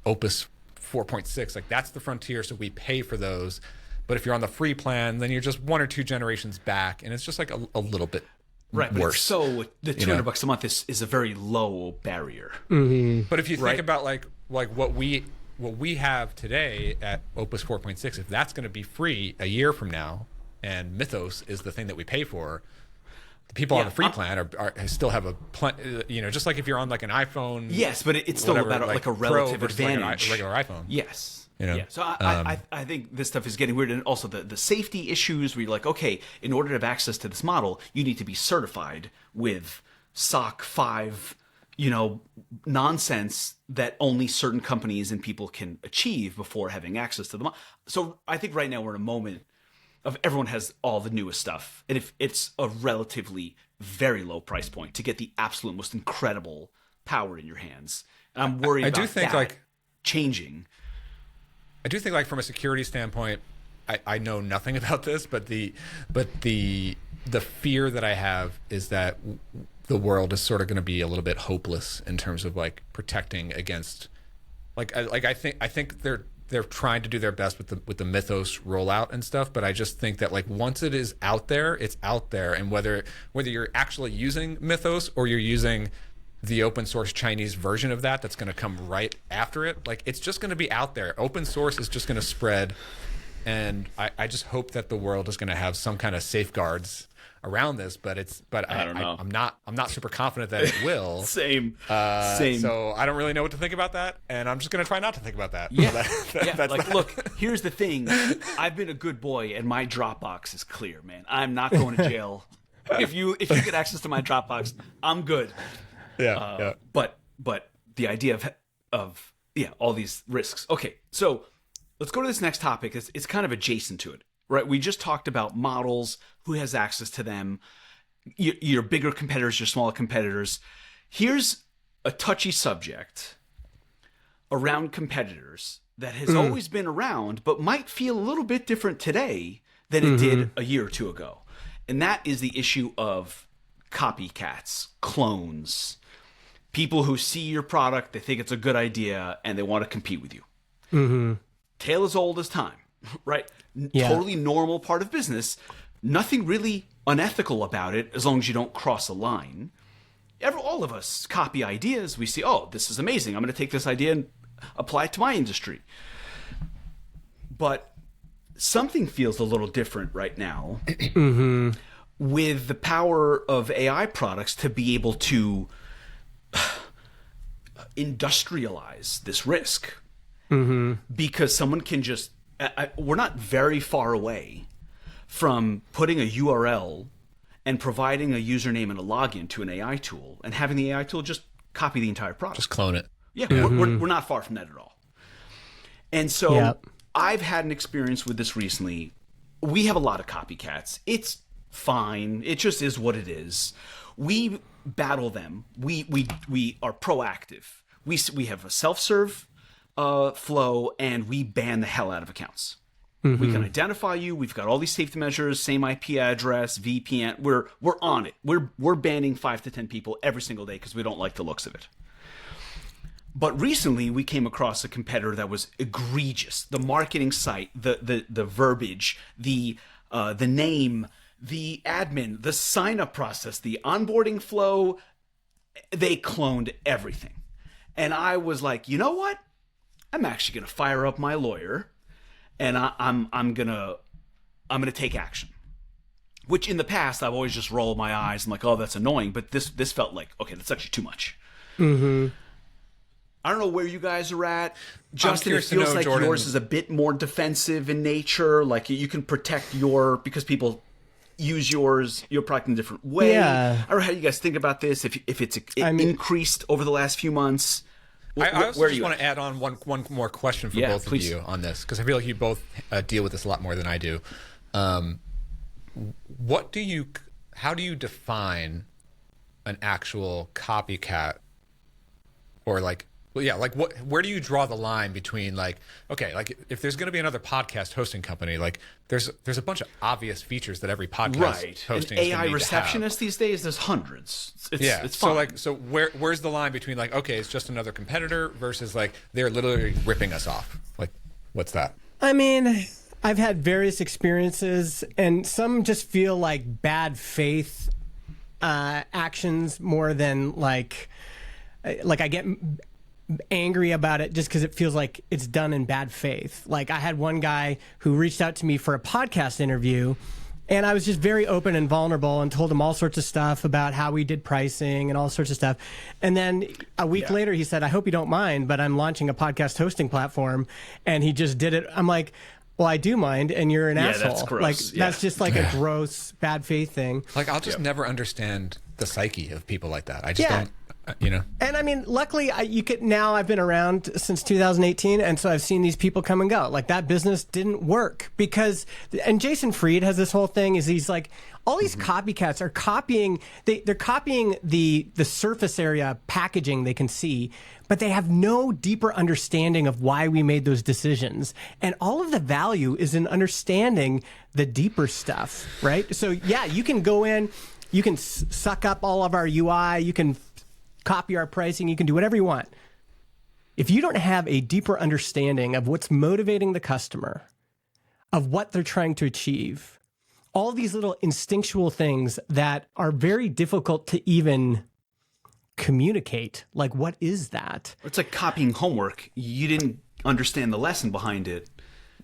Opus 4.6, like that's the frontier, so we pay for those. But if you're on the free plan, then you're just 1 or 2 generations back, and it's just like a little bit worse. So the $200 a month is a very low barrier. Mm-hmm. But if you think about like what we have today at Opus 4.6, if that's going to be free a year from now, and Mythos is the thing that we pay for, the people on the free plan are still have a just like if you're on like an iPhone. Yes, but it's still about like a relative advantage. Like a regular iPhone. Yes. Yeah. So I think this stuff is getting weird, and also the safety issues where you're like, okay, in order to have access to this model, you need to be certified with SOC 5. Nonsense that only certain companies and people can achieve before having access to them. So I think right now we're in a moment of everyone has all the newest stuff. And if it's a relatively very low price point to get the absolute most incredible power in your hands. And I'm worried about that changing. I do think like from a security standpoint, I know nothing about this, but the fear that I have is that the world is sort of going to be a little bit hopeless in terms of like protecting against, I think they're trying to do their best with the Mythos rollout and stuff, but I just think that like once it is out there, it's out there, and whether you're actually using Mythos or you're using the open source Chinese version of that's going to come right after it, like it's just going to be out there. Open source is just going to spread and I just hope that the world is going to have some kind of safeguards around this, but I don't know. I'm not super confident that it will. Same. So I don't really know what to think about that, and I'm just going to try not to think about that. Yeah. That's like, look, here's the thing. I've been a good boy, and my Dropbox is clear, man. I'm not going to jail. If you get access to my Dropbox, I'm good. Yeah. But the idea of all these risks. Okay, so let's go to this next topic. It's kind of adjacent to it, right? We just talked about models, who has access to them, your bigger competitors, your smaller competitors. Here's a touchy subject around competitors that has always been around, but might feel a little bit different today than it did a year or two ago. And that is the issue of copycats, clones, people who see your product, they think it's a good idea, and they want to compete with you. Tale as old as time, right? Totally normal part of business. Nothing really unethical about it as long as you don't cross a line. All of us copy ideas. We see, oh, this is amazing. I'm going to take this idea and apply it to my industry. But something feels a little different right now with the power of AI products to be able to industrialize this risk. Because someone can just... we're not very far away from putting a URL and providing a username and a login to an AI tool and having the AI tool just copy the entire product. Just clone it. Yeah, we're not far from that at all. And so I've had an experience with this recently. We have a lot of copycats. It's fine. It just is what it is. We battle them. We are proactive. We have a self-serve flow, and we ban the hell out of accounts. We can identify you. We've got all these safety measures, same IP address, VPN. We're on it. We're banning 5 to 10 people every single day because we don't like the looks of it. But recently, we came across a competitor that was egregious. The marketing site, the verbiage, the name, the admin, the sign-up process, the onboarding flow, they cloned everything. And I was like, you know what? I'm actually going to fire up my lawyer, and I'm gonna take action. Which in the past I've always just rolled my eyes and like, oh, that's annoying. But this felt like, okay, that's actually too much. I don't know where you guys are at, Justin. It feels like Jordan, yours is a bit more defensive in nature. Like you can protect because people use your product in a different way. I don't know how you guys think about this. If it's increased over the last few months. I also just want to add on one more question for both of you on this, because I feel like you both deal with this a lot more than I do. How do you define an actual copycat, or where do you draw the line between if there's going to be another podcast hosting company, there's a bunch of obvious features that every podcast hosting an AI receptionist these days, there's hundreds. It's fine. So where's the line between it's just another competitor versus they're literally ripping us off? What's that? I mean, I've had various experiences, and some just feel like bad faith actions more than I get angry about it just because it feels like it's done in bad faith. I had one guy who reached out to me for a podcast interview, and I was just very open and vulnerable and told him all sorts of stuff about how we did pricing and all sorts of stuff. And then a week later he said, I hope you don't mind, but I'm launching a podcast hosting platform. And he just did it. I'm like, well, I do mind, and you're an asshole. That's gross. That's just a gross bad faith thing. I'll just never understand the psyche of people like that. I just don't. And I mean, luckily, I've been around since 2018, and so I've seen these people come and go. That business didn't work because, and Jason Fried has this whole thing. He's like, all these copycats are copying. They're copying the surface area packaging they can see, but they have no deeper understanding of why we made those decisions. And all of the value is in understanding the deeper stuff, right? So you can go in, you can suck up all of our UI, you can copy our pricing, you can do whatever you want. If you don't have a deeper understanding of what's motivating the customer, of what they're trying to achieve, all these little instinctual things that are very difficult to even communicate, what is that? It's like copying homework. You didn't understand the lesson behind it.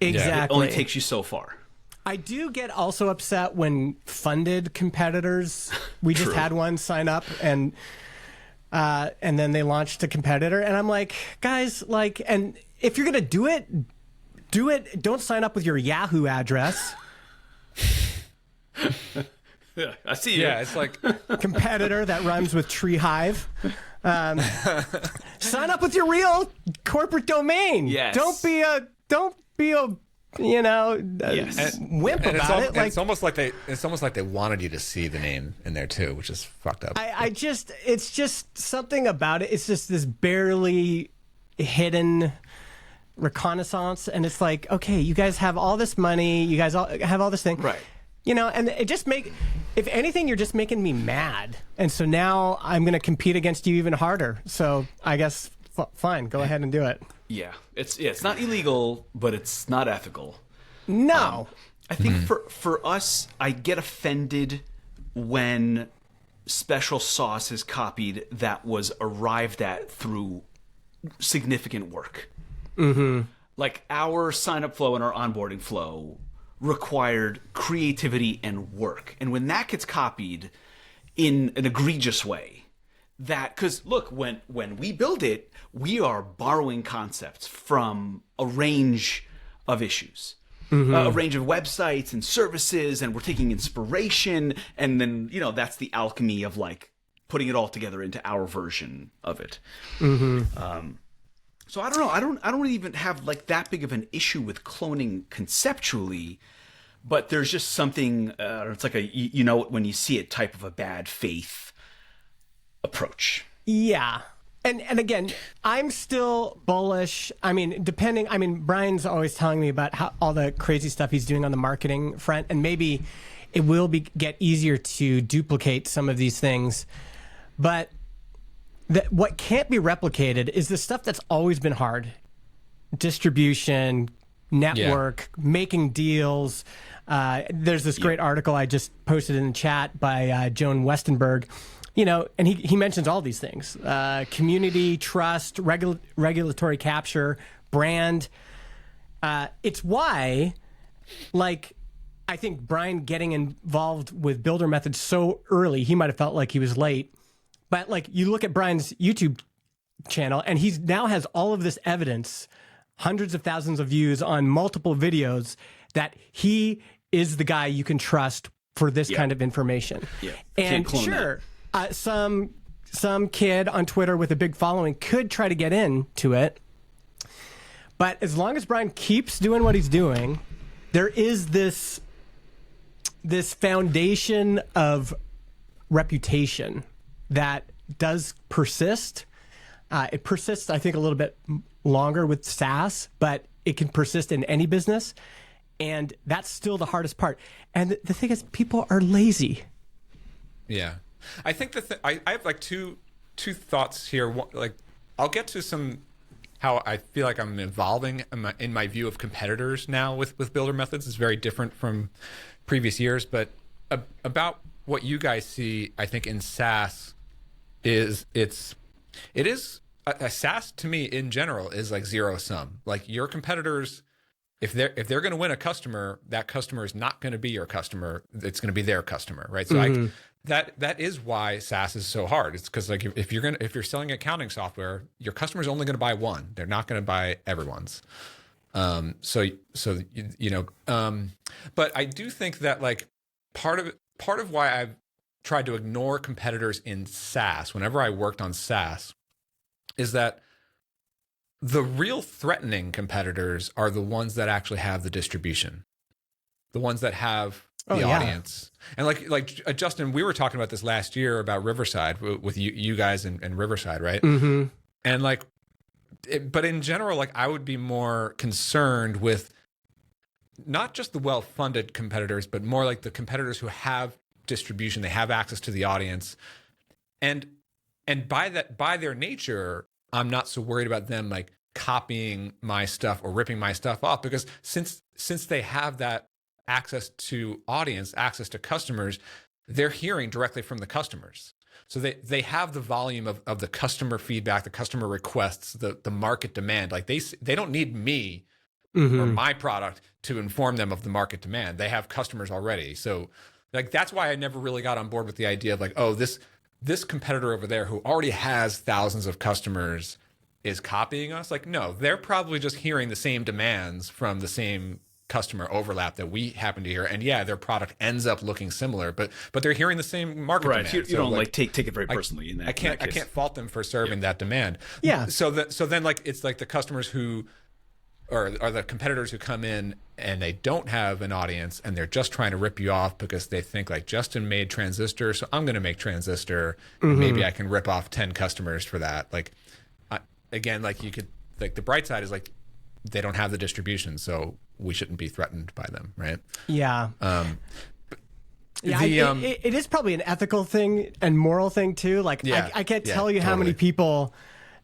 Exactly. It only takes you so far. I do get also upset when funded competitors. We just had one sign up and then they launched a competitor, and I'm like, guys, like, and if you're gonna do it. Don't sign up with your Yahoo address. Yeah, I see you. Yeah, it's like Competitor that rhymes with tree hive. Sign up with your real corporate domain. Yes. Don't be a wimp about it. It's almost like they wanted you to see the name in there too, which is fucked up. It's just something about it. It's just this barely hidden reconnaissance, and it's like, okay, you guys have all this money, you guys have all this thing, right? And it just if anything, you're just making me mad, and so now I'm going to compete against you even harder. So I guess fine, go ahead and do it. Yeah, it's not illegal, but it's not ethical. No, I think for us, I get offended when special sauce is copied that was arrived at through significant work. Like our sign-up flow and our onboarding flow required creativity and work. And when that gets copied in an egregious way, because look, when we build it, we are borrowing concepts from a range of issues, a range of websites and services, and we're taking inspiration, and then, that's the alchemy of like putting it all together into our version of it. So I don't know. I don't even have like that big of an issue with cloning conceptually, but there's just something. It's like when you see it, type of a bad faith approach. Yeah. And again, I'm still bullish. I mean, Brian's always telling me about all the crazy stuff he's doing on the marketing front, and maybe it will get easier to duplicate some of these things, but what can't be replicated is the stuff that's always been hard. Distribution, network, making deals. There's this great article I just posted in the chat by Joan Westenberg, and he mentions all these things. Community, trust, regulatory capture, brand. It's why, like, I think Brian getting involved with builder methods so early, he might have felt like he was late. But like, you look at Brian's YouTube channel, and he now has all of this evidence, hundreds of thousands of views on multiple videos, that he is the guy you can trust for this kind of information. Yeah. And sure, some kid on Twitter with a big following could try to get into it, but as long as Brian keeps doing what he's doing, there is this foundation of reputation that does persist. It persists, I think, a little bit longer with SaaS, but it can persist in any business. And that's still the hardest part. And the thing is, people are lazy. Yeah. I think I have like two thoughts here. Like, I'll get to how I feel like I'm evolving in my view of competitors now with builder methods. It's very different from previous years, but about what you guys see, I think in SaaS is a SaaS to me in general is like zero sum. Like, your competitors, if they're going to win a customer, that customer is not going to be your customer. It's going to be their customer, right? So that is why SaaS is so hard. It's because like if you're selling accounting software, your customer's only going to buy one. They're not going to buy everyone's. But I do think that like part of why I've tried to ignore competitors in SaaS whenever I worked on SaaS is that the real threatening competitors are the ones that actually have the distribution, the ones that have the audience. And like Justin, we were talking about this last year about Riverside with you guys and Riverside, right? Mm-hmm. And like, but in general, like, I would be more concerned with not just the well-funded competitors, but more like the competitors who have distribution, they have access to the audience, and by their nature, I'm not so worried about them like copying my stuff or ripping my stuff off, because since they have that access to audience, access to customers, they're hearing directly from the customers. So they have the volume of the customer feedback, the customer requests, the market demand. Like they don't need me or my product to inform them of the market demand. They have customers already. So like, that's why I never really got on board with the idea of like, oh, this competitor over there who already has thousands of customers is copying us. Like, no, they're probably just hearing the same demands from the same customer overlap that we happen to hear. And yeah, their product ends up looking similar, but they're hearing the same market demand. You don't like take it very personally in that. I can't fault them for serving that demand. Yeah. So then like, it's like the customers who or the competitors who come in and they don't have an audience and they're just trying to rip you off because they think like Justin made Transistor, so I'm going to make Transistor. And maybe I can rip off 10 customers for that. Like, again, like you could, like the bright side is like they don't have the distribution, so we shouldn't be threatened by them, right? Yeah. It is probably an ethical thing and moral thing too. Like I can't tell you how many people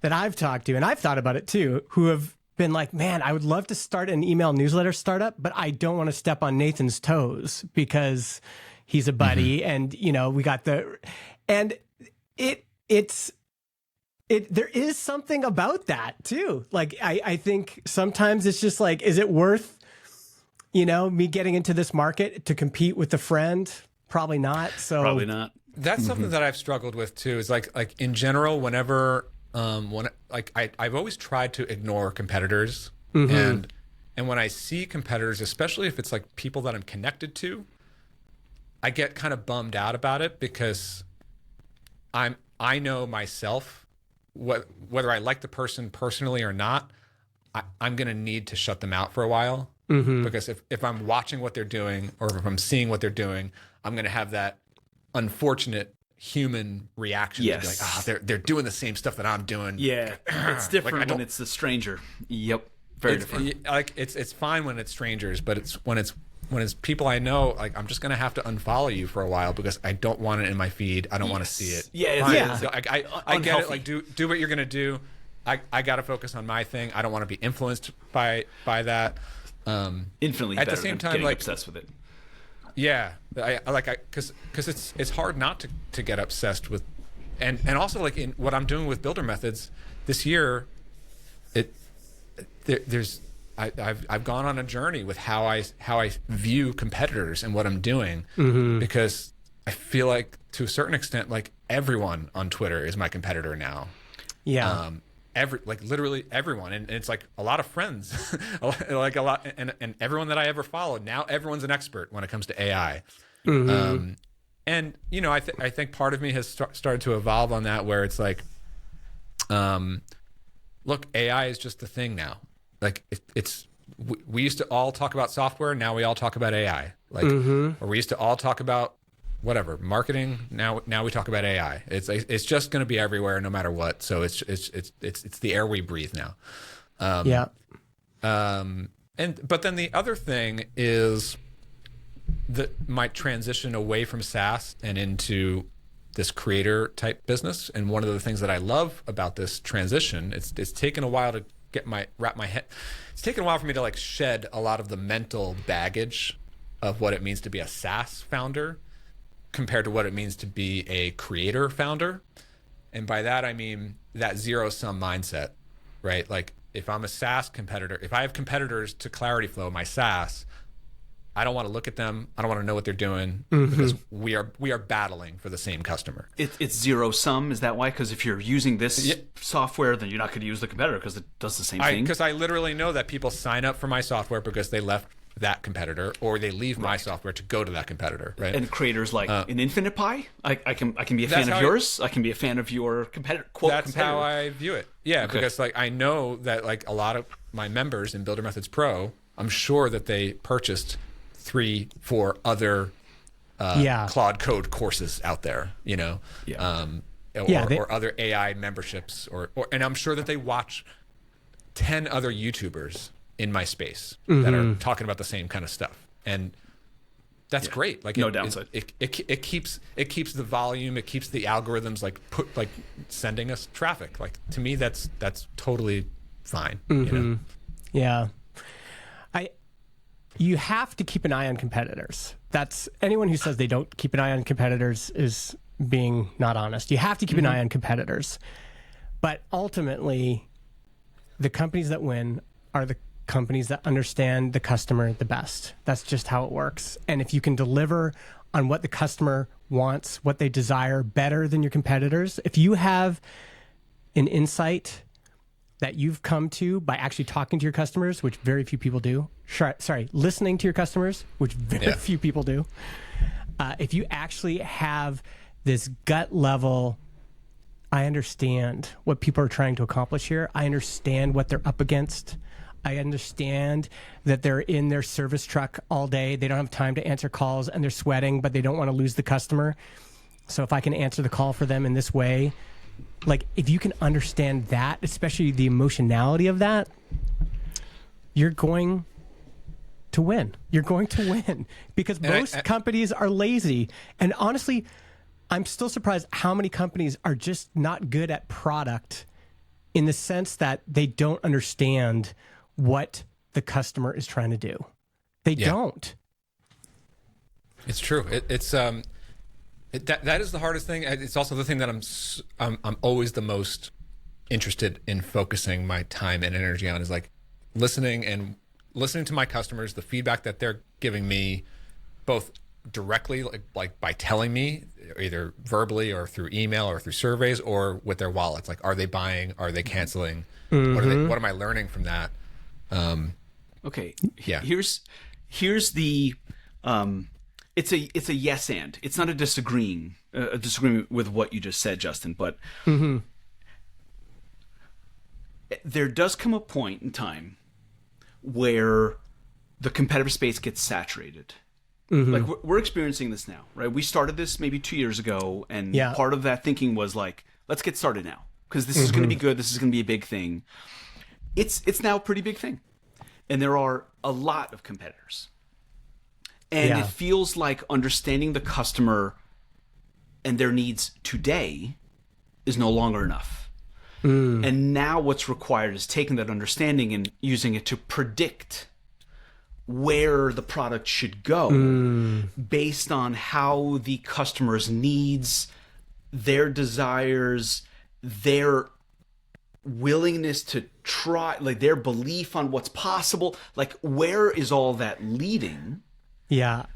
that I've talked to, and I've thought about it too, who have been like, man, I would love to start an email newsletter startup, but I don't want to step on Nathan's toes because he's a buddy. And, you know, we got and there is something about that too. Like, I think sometimes it's just like, is it worth, you know, me getting into this market to compete with a friend? Probably not. So probably not. That's something that I've struggled with too, is like in general, whenever, I've always tried to ignore competitors, and when I see competitors, especially if it's like people that I'm connected to, I get kind of bummed out about it because I know myself whether I like the person personally or not, I'm going to need to shut them out for a while, because if I'm watching what they're doing or if I'm seeing what they're doing, I'm going to have that unfortunate human reaction to be like, they're doing the same stuff that I'm doing. Yeah, it's different like, when it's the stranger. Yep, very different. Like it's fine when it's strangers, but it's when it's people I know. Like, I'm just gonna have to unfollow you for a while because I don't want it in my feed. I don't want to see it. Yeah. So I get it. Like, do what you're gonna do. I got to focus on my thing. I don't want to be influenced by that. Infinitely at better the same than time, getting like obsessed with it. Yeah, because it's hard not to get obsessed with, and also like in what I'm doing with Builder Methods this year, I've gone on a journey with how I view competitors and what I'm doing, because I feel like to a certain extent like everyone on Twitter is my competitor now. Yeah. Literally everyone, and it's like a lot of friends, like a lot, and everyone that I ever followed. Now everyone's an expert when it comes to AI, and you know, I think part of me has started to evolve on that, where it's like, look, AI is just the thing now. Like we used to all talk about software, now we all talk about AI. Like, or we used to all talk about whatever marketing, now we talk about AI. It's just going to be everywhere no matter what. So it's the air we breathe now. But then the other thing is that my transition away from SaaS and into this creator type business. And one of the things that I love about this transition, it's taken a while to wrap my head. It's taken a while for me to like shed a lot of the mental baggage of what it means to be a SaaS founder compared to what it means to be a creator founder. And by that, I mean that zero-sum mindset, right? Like, if I'm a SaaS competitor, if I have competitors to Clarityflow, my SaaS, I don't want to look at them. I don't want to know what they're doing, because we are battling for the same customer. It's zero-sum. Is that why? Because if you're using this software, then you're not going to use the competitor because it does the same thing? Because I literally know that people sign up for my software because they left that competitor, or they leave my software to go to that competitor, right? And creators like an Infinite Pie, I can be a fan of yours. I can be a fan of your competitor. That's how I view it. Yeah, because like I know that like a lot of my members in Builder Methods Pro, I'm sure that they purchased 3-4 other Claude Code courses out there, you know, or other AI memberships, or and I'm sure that they watch 10 other YouTubers in my space that are talking about the same kind of stuff, and that's great. Like, no downside. It keeps the volume, it keeps the algorithms like sending us traffic. Like, to me, that's totally fine. You know? Yeah, you have to keep an eye on competitors. That's anyone who says they don't keep an eye on competitors is being not honest. You have to keep an eye on competitors, but ultimately, the companies that win are the companies that understand the customer the best. That's just how it works. And if you can deliver on what the customer wants, what they desire better than your competitors, if you have an insight that you've come to by actually talking to your customers, which very few people do. Sorry, listening to your customers, which very few people do. If you actually have this gut level, I understand what people are trying to accomplish here. I understand what they're up against. I understand that they're in their service truck all day. They don't have time to answer calls and they're sweating, but they don't want to lose the customer. So if I can answer the call for them in this way, like if you can understand that, especially the emotionality of that, you're going to win. You're going to win because most companies are lazy. And honestly, I'm still surprised how many companies are just not good at product in the sense that they don't understand what the customer is trying to do. They don't. It's true. That is the hardest thing. It's also the thing that I'm always the most interested in focusing my time and energy on is like listening to my customers, the feedback that they're giving me, both directly, like by telling me either verbally or through email or through surveys or with their wallets. Like, are they buying? Are they canceling? What am I learning from that? Okay. Yeah. Here's the, it's a yes and. It's not a disagreement with what you just said, Justin, but there does come a point in time where the competitive space gets saturated. Like we're experiencing this now, right? We started this maybe 2 years ago, and part of that thinking was like, let's get started now because this is going to be good. This is going to be a big thing. It's now a pretty big thing, and there are a lot of competitors. And it feels like understanding the customer and their needs today is no longer enough. And now what's required is taking that understanding and using it to predict where the product should go based on how the customer's needs, their desires, their willingness to try, like their belief on what's possible, like where is all that leading? Yeah.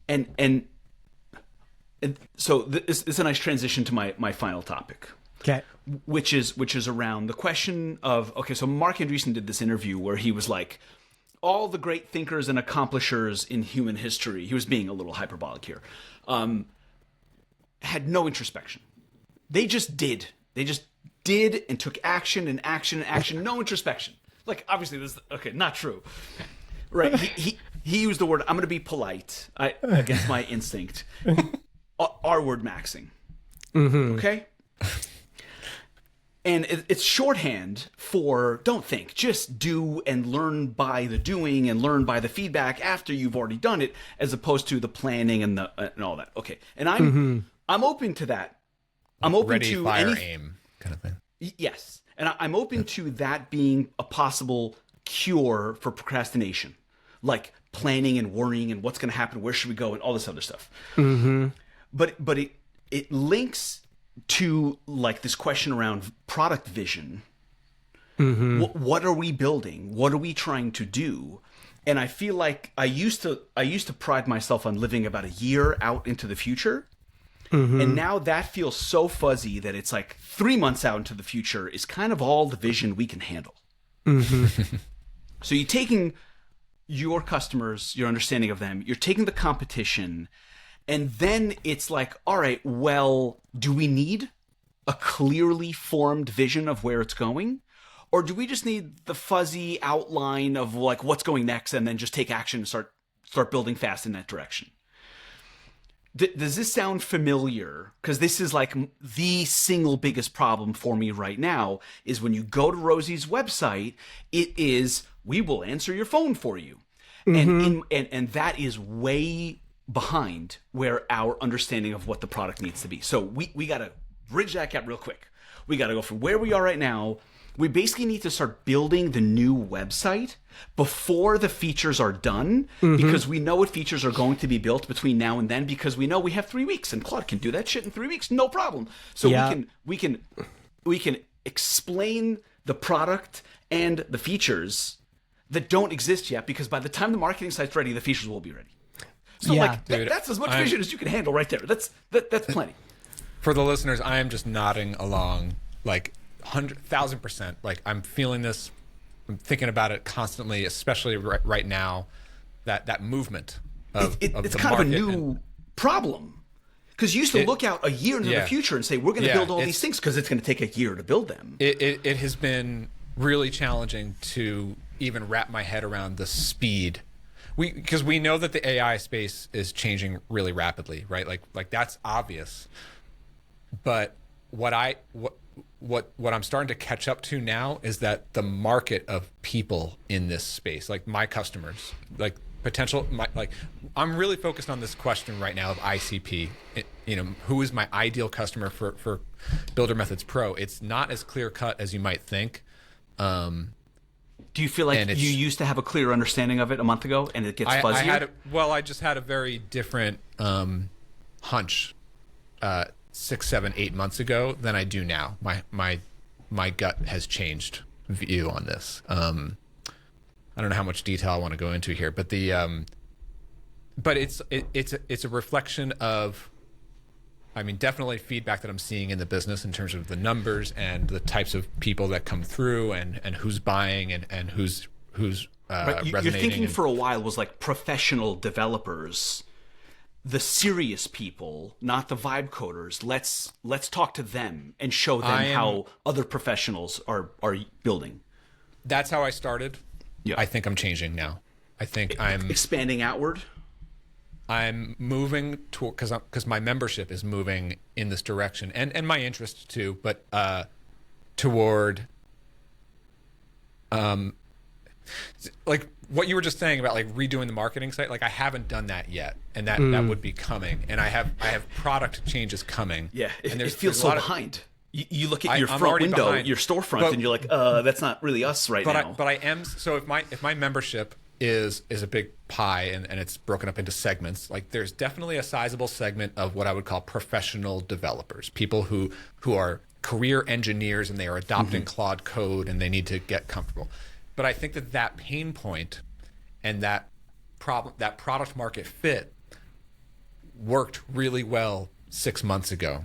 And so this is a nice transition to my final topic. Okay. Which is around the question of, okay, so Mark Andreessen did this interview where he was like, all the great thinkers and accomplishers in human history, he was being a little hyperbolic here, had no introspection. They just did. They just did and took action and action and action, no introspection. Like, obviously, this is, okay, not true. Right. He used the word, I'm going to be polite against my instinct. R-word maxing. Okay? And it's shorthand for don't think, just do and learn by the doing and learn by the feedback after you've already done it, as opposed to the planning and all that. Okay. And I'm open to that. I'm open ready, to fire, aim kind of thing. Yes. And I'm open to that being a possible cure for procrastination, like planning and worrying and what's going to happen, where should we go, and all this other stuff. But it links to like this question around product vision. What are we building? What are we trying to do? And I feel like I used to pride myself on living about a year out into the future. And now that feels so fuzzy that it's like 3 months out into the future is kind of all the vision we can handle. So you're taking your customers, your understanding of them, you're taking the competition, and then it's like, all right, well, do we need a clearly formed vision of where it's going? Or do we just need the fuzzy outline of like what's going next and then just take action and start building fast in that direction? Does this sound familiar? Because this is like the single biggest problem for me right now is when you go to Rosie's website, it is, we will answer your phone for you. And that is way behind where our understanding of what the product needs to be. So we got to bridge that gap real quick. We got to go from where we are right now. We basically need to start building the new website before the features are done, because we know what features are going to be built between now and then, because we know we have 3 weeks and Claude can do that shit in 3 weeks, no problem. So we can explain the product and the features that don't exist yet, because by the time the marketing site's ready, the features will be ready. So Yeah. like that's as much vision as you can handle right there. That's plenty. For the listeners, I am just nodding along like 100,000%. Like I'm feeling this. I'm thinking about it constantly, especially right now. That movement of It's the kind of a market new problem, because you used to look out a year into the future and say, we're going to build all these things, because it's going to take a year to build them. It has been really challenging to even wrap my head around the speed. Because we know that the AI space is changing really rapidly, right? Like that's obvious. But what I'm starting to catch up to now is that the market of people in this space, like my customers, like I'm really focused on this question right now of ICP. Who is my ideal customer for Builder Methods Pro? It's not as clear cut as you might think. Do you feel like you used to have a clear understanding of it a month ago, and it gets fuzzier? I just had a very different hunch 6, 7, 8 months ago than I do now. My gut has changed view on this. I don't know how much detail I want to go into here, but but it's a reflection of, I mean, definitely feedback that I'm seeing in the business in terms of the numbers and the types of people that come through and who's buying and who's resonating. Your thinking for a while was like professional developers, the serious people, not the vibe coders. Let's talk to them and show them how other professionals are building. That's how I started. Yeah. I think I'm changing now. I think I'm expanding outward. I'm moving toward, because my membership is moving in this direction, and my interest too, but toward like what you were just saying about like redoing the marketing site. Like I haven't done that yet, and that would be coming, and I have product changes coming. Yeah, and it feels so behind. You look at your front window, behind, your storefront, and you're like, that's not really us right now. But I am. So if my membership is a big pie and it's broken up into segments, like there's definitely a sizable segment of what I would call professional developers, people who are career engineers and they are adopting Claude Code and they need to get comfortable. But I think that pain point and that product market fit worked really well 6 months ago,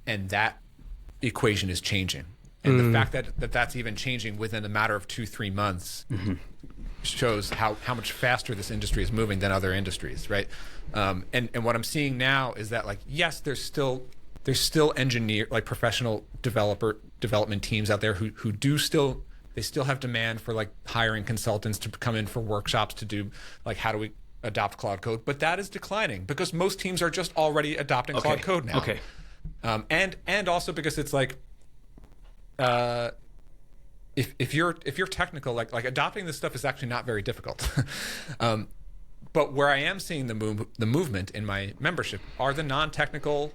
and that equation is changing. And the fact that that's even changing within a matter of 2-3 months shows how much faster this industry is moving than other industries, right? And what I'm seeing now is that, like, yes, there's still professional development teams out there who still have demand for like hiring consultants to come in for workshops to do like how do we adopt Claude Code, but that is declining because most teams are just already adopting Claude Code now. Okay. And also because it's like if you're technical, like adopting this stuff is actually not very difficult. But where I am seeing the movement in my membership are the non-technical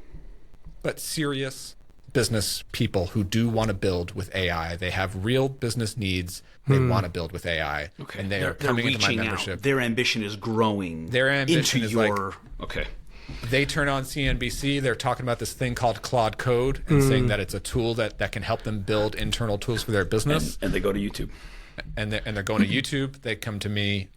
but serious business people who do want to build with AI. They have real business needs. They want to build with AI, and they're coming into my membership. Out. Their ambition is growing. Their ambition into is your like, they turn on CNBC. They're talking about this thing called Claude Code and saying that it's a tool that can help them build internal tools for their business. And they go to YouTube. And they're going to YouTube. They come to me,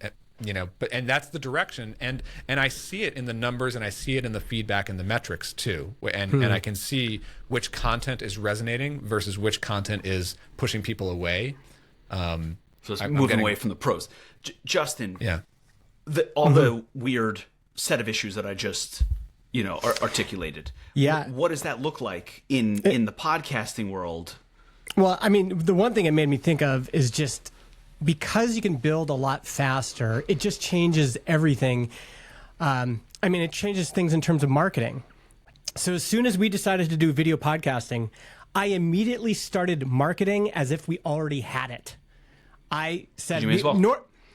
and that's the direction. And I see it in the numbers, and I see it in the feedback and the metrics too. And I can see which content is resonating versus which content is pushing people away. So it's moving away from the pros. Justin, yeah, all the weird set of issues that I just articulated. Yeah, what does that look like in the podcasting world? Well, I mean, the one thing it made me think of is just because you can build a lot faster, it just changes everything. It changes things in terms of marketing. So as soon as we decided to do video podcasting, I immediately started marketing as if we already had it. I said,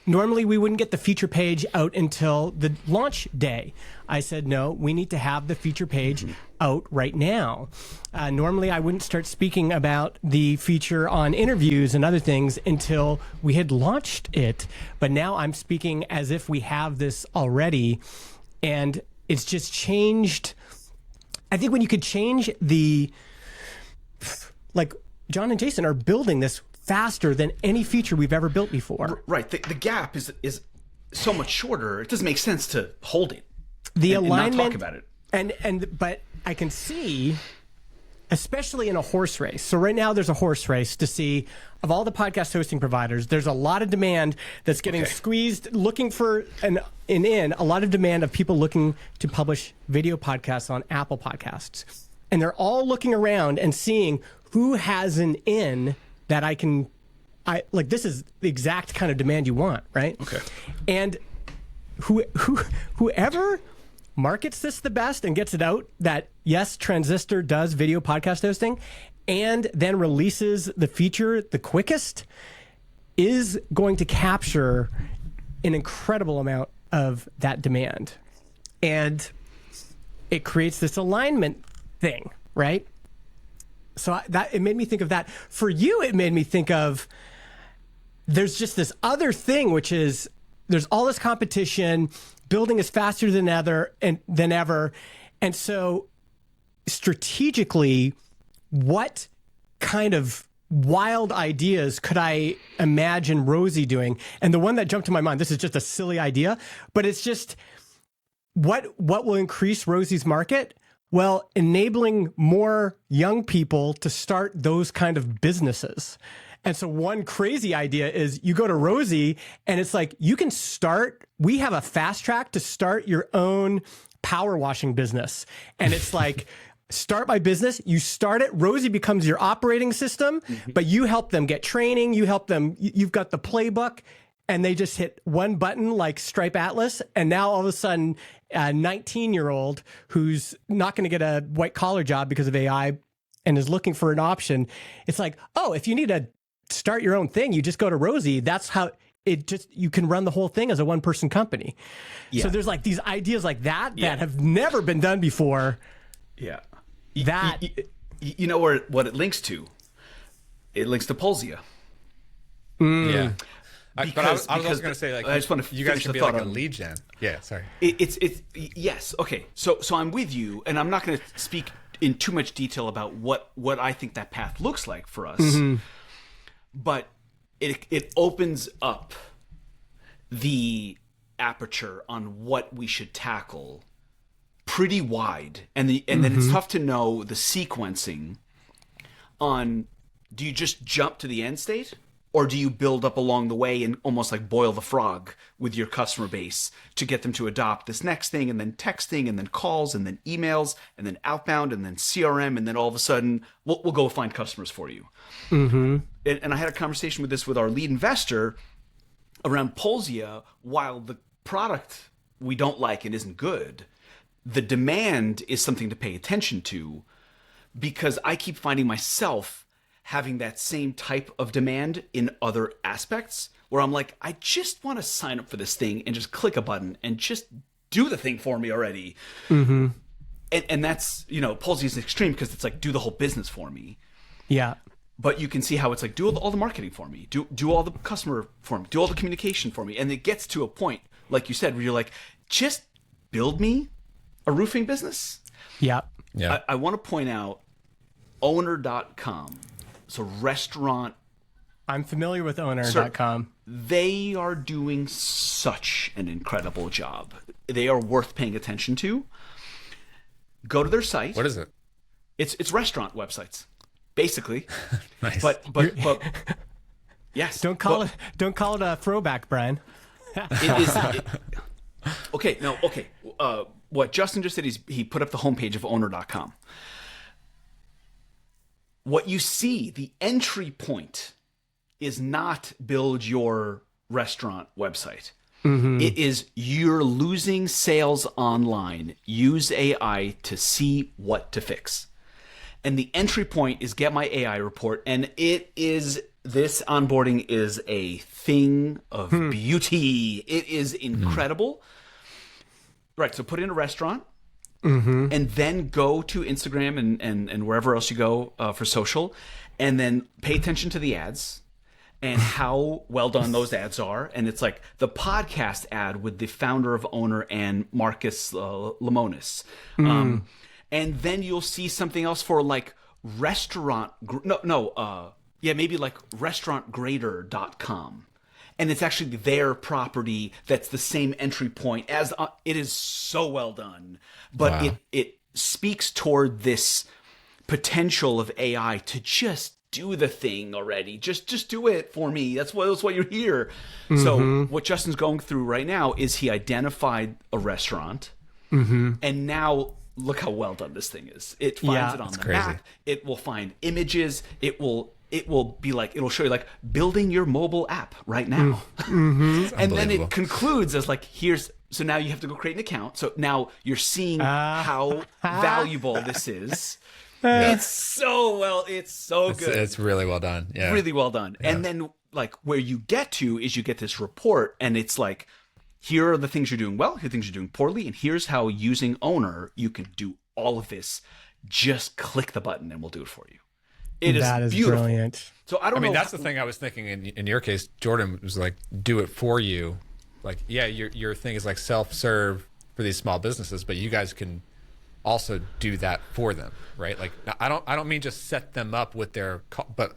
normally we wouldn't get the feature page out until the launch day. I said, no, we need to have the feature page out right now. Normally I wouldn't start speaking about the feature on interviews and other things until we had launched it. But now I'm speaking as if we have this already. And it's just changed. I think when you could change like John and Jason are building this faster than any feature we've ever built before. Right. The gap is so much shorter. It doesn't make sense to hold it. The and alignment, not talk about it. But I can see, especially in a horse race. So right now there's a horse race to see, of all the podcast hosting providers, there's a lot of demand that's getting squeezed, looking for a lot of demand of people looking to publish video podcasts on Apple Podcasts. And they're all looking around and seeing who has an in that this is the exact kind of demand you want, right? Okay. And whoever markets this the best and gets it out that, yes, Transistor does video podcast hosting and then releases the feature the quickest is going to capture an incredible amount of that demand. And it creates this alignment thing, right? So it made me think of that. For you, it made me think of there's just this other thing, which is there's all this competition, building is faster than ever. And so strategically, what kind of wild ideas could I imagine Rosie doing? And the one that jumped to my mind, this is just a silly idea, but it's just what will increase Rosie's market? Well, enabling more young people to start those kind of businesses. And so one crazy idea is you go to Rosie and it's like, we have a fast track to start your own power washing business. And it's like, start my business, you start it, Rosie becomes your operating system, but you help them get training, you've got the playbook, and they just hit one button like Stripe Atlas. And now all of a sudden, a 19-year-old who's not going to get a white collar job because of AI and is looking for an option, it's like, oh, if you need to start your own thing, you just go to Rosie. That's how you can run the whole thing as a one-person company. Yeah. So there's like these ideas like that have never been done before. Yeah. You know what it links to? It links to Polzia. Yeah. But I was also going to say, like, I just want to you guys should be like a lead gen. Yeah, sorry. It's yes. Okay. So I'm with you, and I'm not going to speak in too much detail about what I think that path looks like for us. Mm-hmm. But it opens up the aperture on what we should tackle pretty wide, and then it's tough to know the sequencing on, do you just jump to the end state, or do you build up along the way and almost like boil the frog with your customer base to get them to adopt this next thing, and then texting, and then calls, and then emails, and then outbound, and then CRM, and then all of a sudden we'll go find customers for you. Mm-hmm. And I had a conversation with our lead investor around Polzia. While the product we don't like and isn't good, the demand is something to pay attention to, because I keep finding myself having that same type of demand in other aspects where I'm like, I just want to sign up for this thing and just click a button and just do the thing for me already. Mm-hmm. And that's, Polzia is extreme because it's like, do the whole business for me. Yeah. But you can see how it's like, do all the marketing for me, do all the customer for me, do all the communication for me. And it gets to a point, like you said, where you're like, just build me a roofing business. Yeah. Yeah. I want to point out owner.com. So restaurant. I'm familiar with owner.com. They are doing such an incredible job. They are worth paying attention to. Go to their site. What is it? It's restaurant websites, basically. Nice. But yes. Don't call it a throwback, Brian. Okay. What Justin just did is he put up the homepage of owner.com. What you see, the entry point, is not build your restaurant website. Mm-hmm. It is, you're losing sales online. Use AI to see what to fix. And the entry point is get my AI report. And this onboarding is a thing of beauty. It is incredible. Right, so put in a restaurant. Mm-hmm. And then go to Instagram and wherever else you go for social, and then pay attention to the ads and how well done those ads are. And it's like the podcast ad with the founder of Owner and Marcus Lemonis. And then you'll see something else for like restaurant. maybe like restaurantgrader.com. And it's actually their property that's the same entry point as it is so well done. But it speaks toward this potential of AI to just do the thing already. Just do it for me. That's what you're here. So what Justin's going through right now is he identified a restaurant, and now look how well done this thing is. It finds it on the map. It will find images. It will be like, it'll show you like building your mobile app right now. And then it concludes as like, so now you have to go create an account. So now you're seeing how valuable this is. It's so good. It's really well done. Yeah. Really well done. Yeah. And then like where you get to is you get this report, and it's like, here are the things you're doing well, here are the things you're doing poorly, and here's how using Owner you can do all of this. Just click the button and we'll do it for you. That is beautiful. Brilliant. So I mean, that's the thing I was thinking in your case, Jordan, was like, do it for you. Like, yeah, your thing is like self-serve for these small businesses, but you guys can also do that for them, right? Like, I don't mean just set them up with their call, but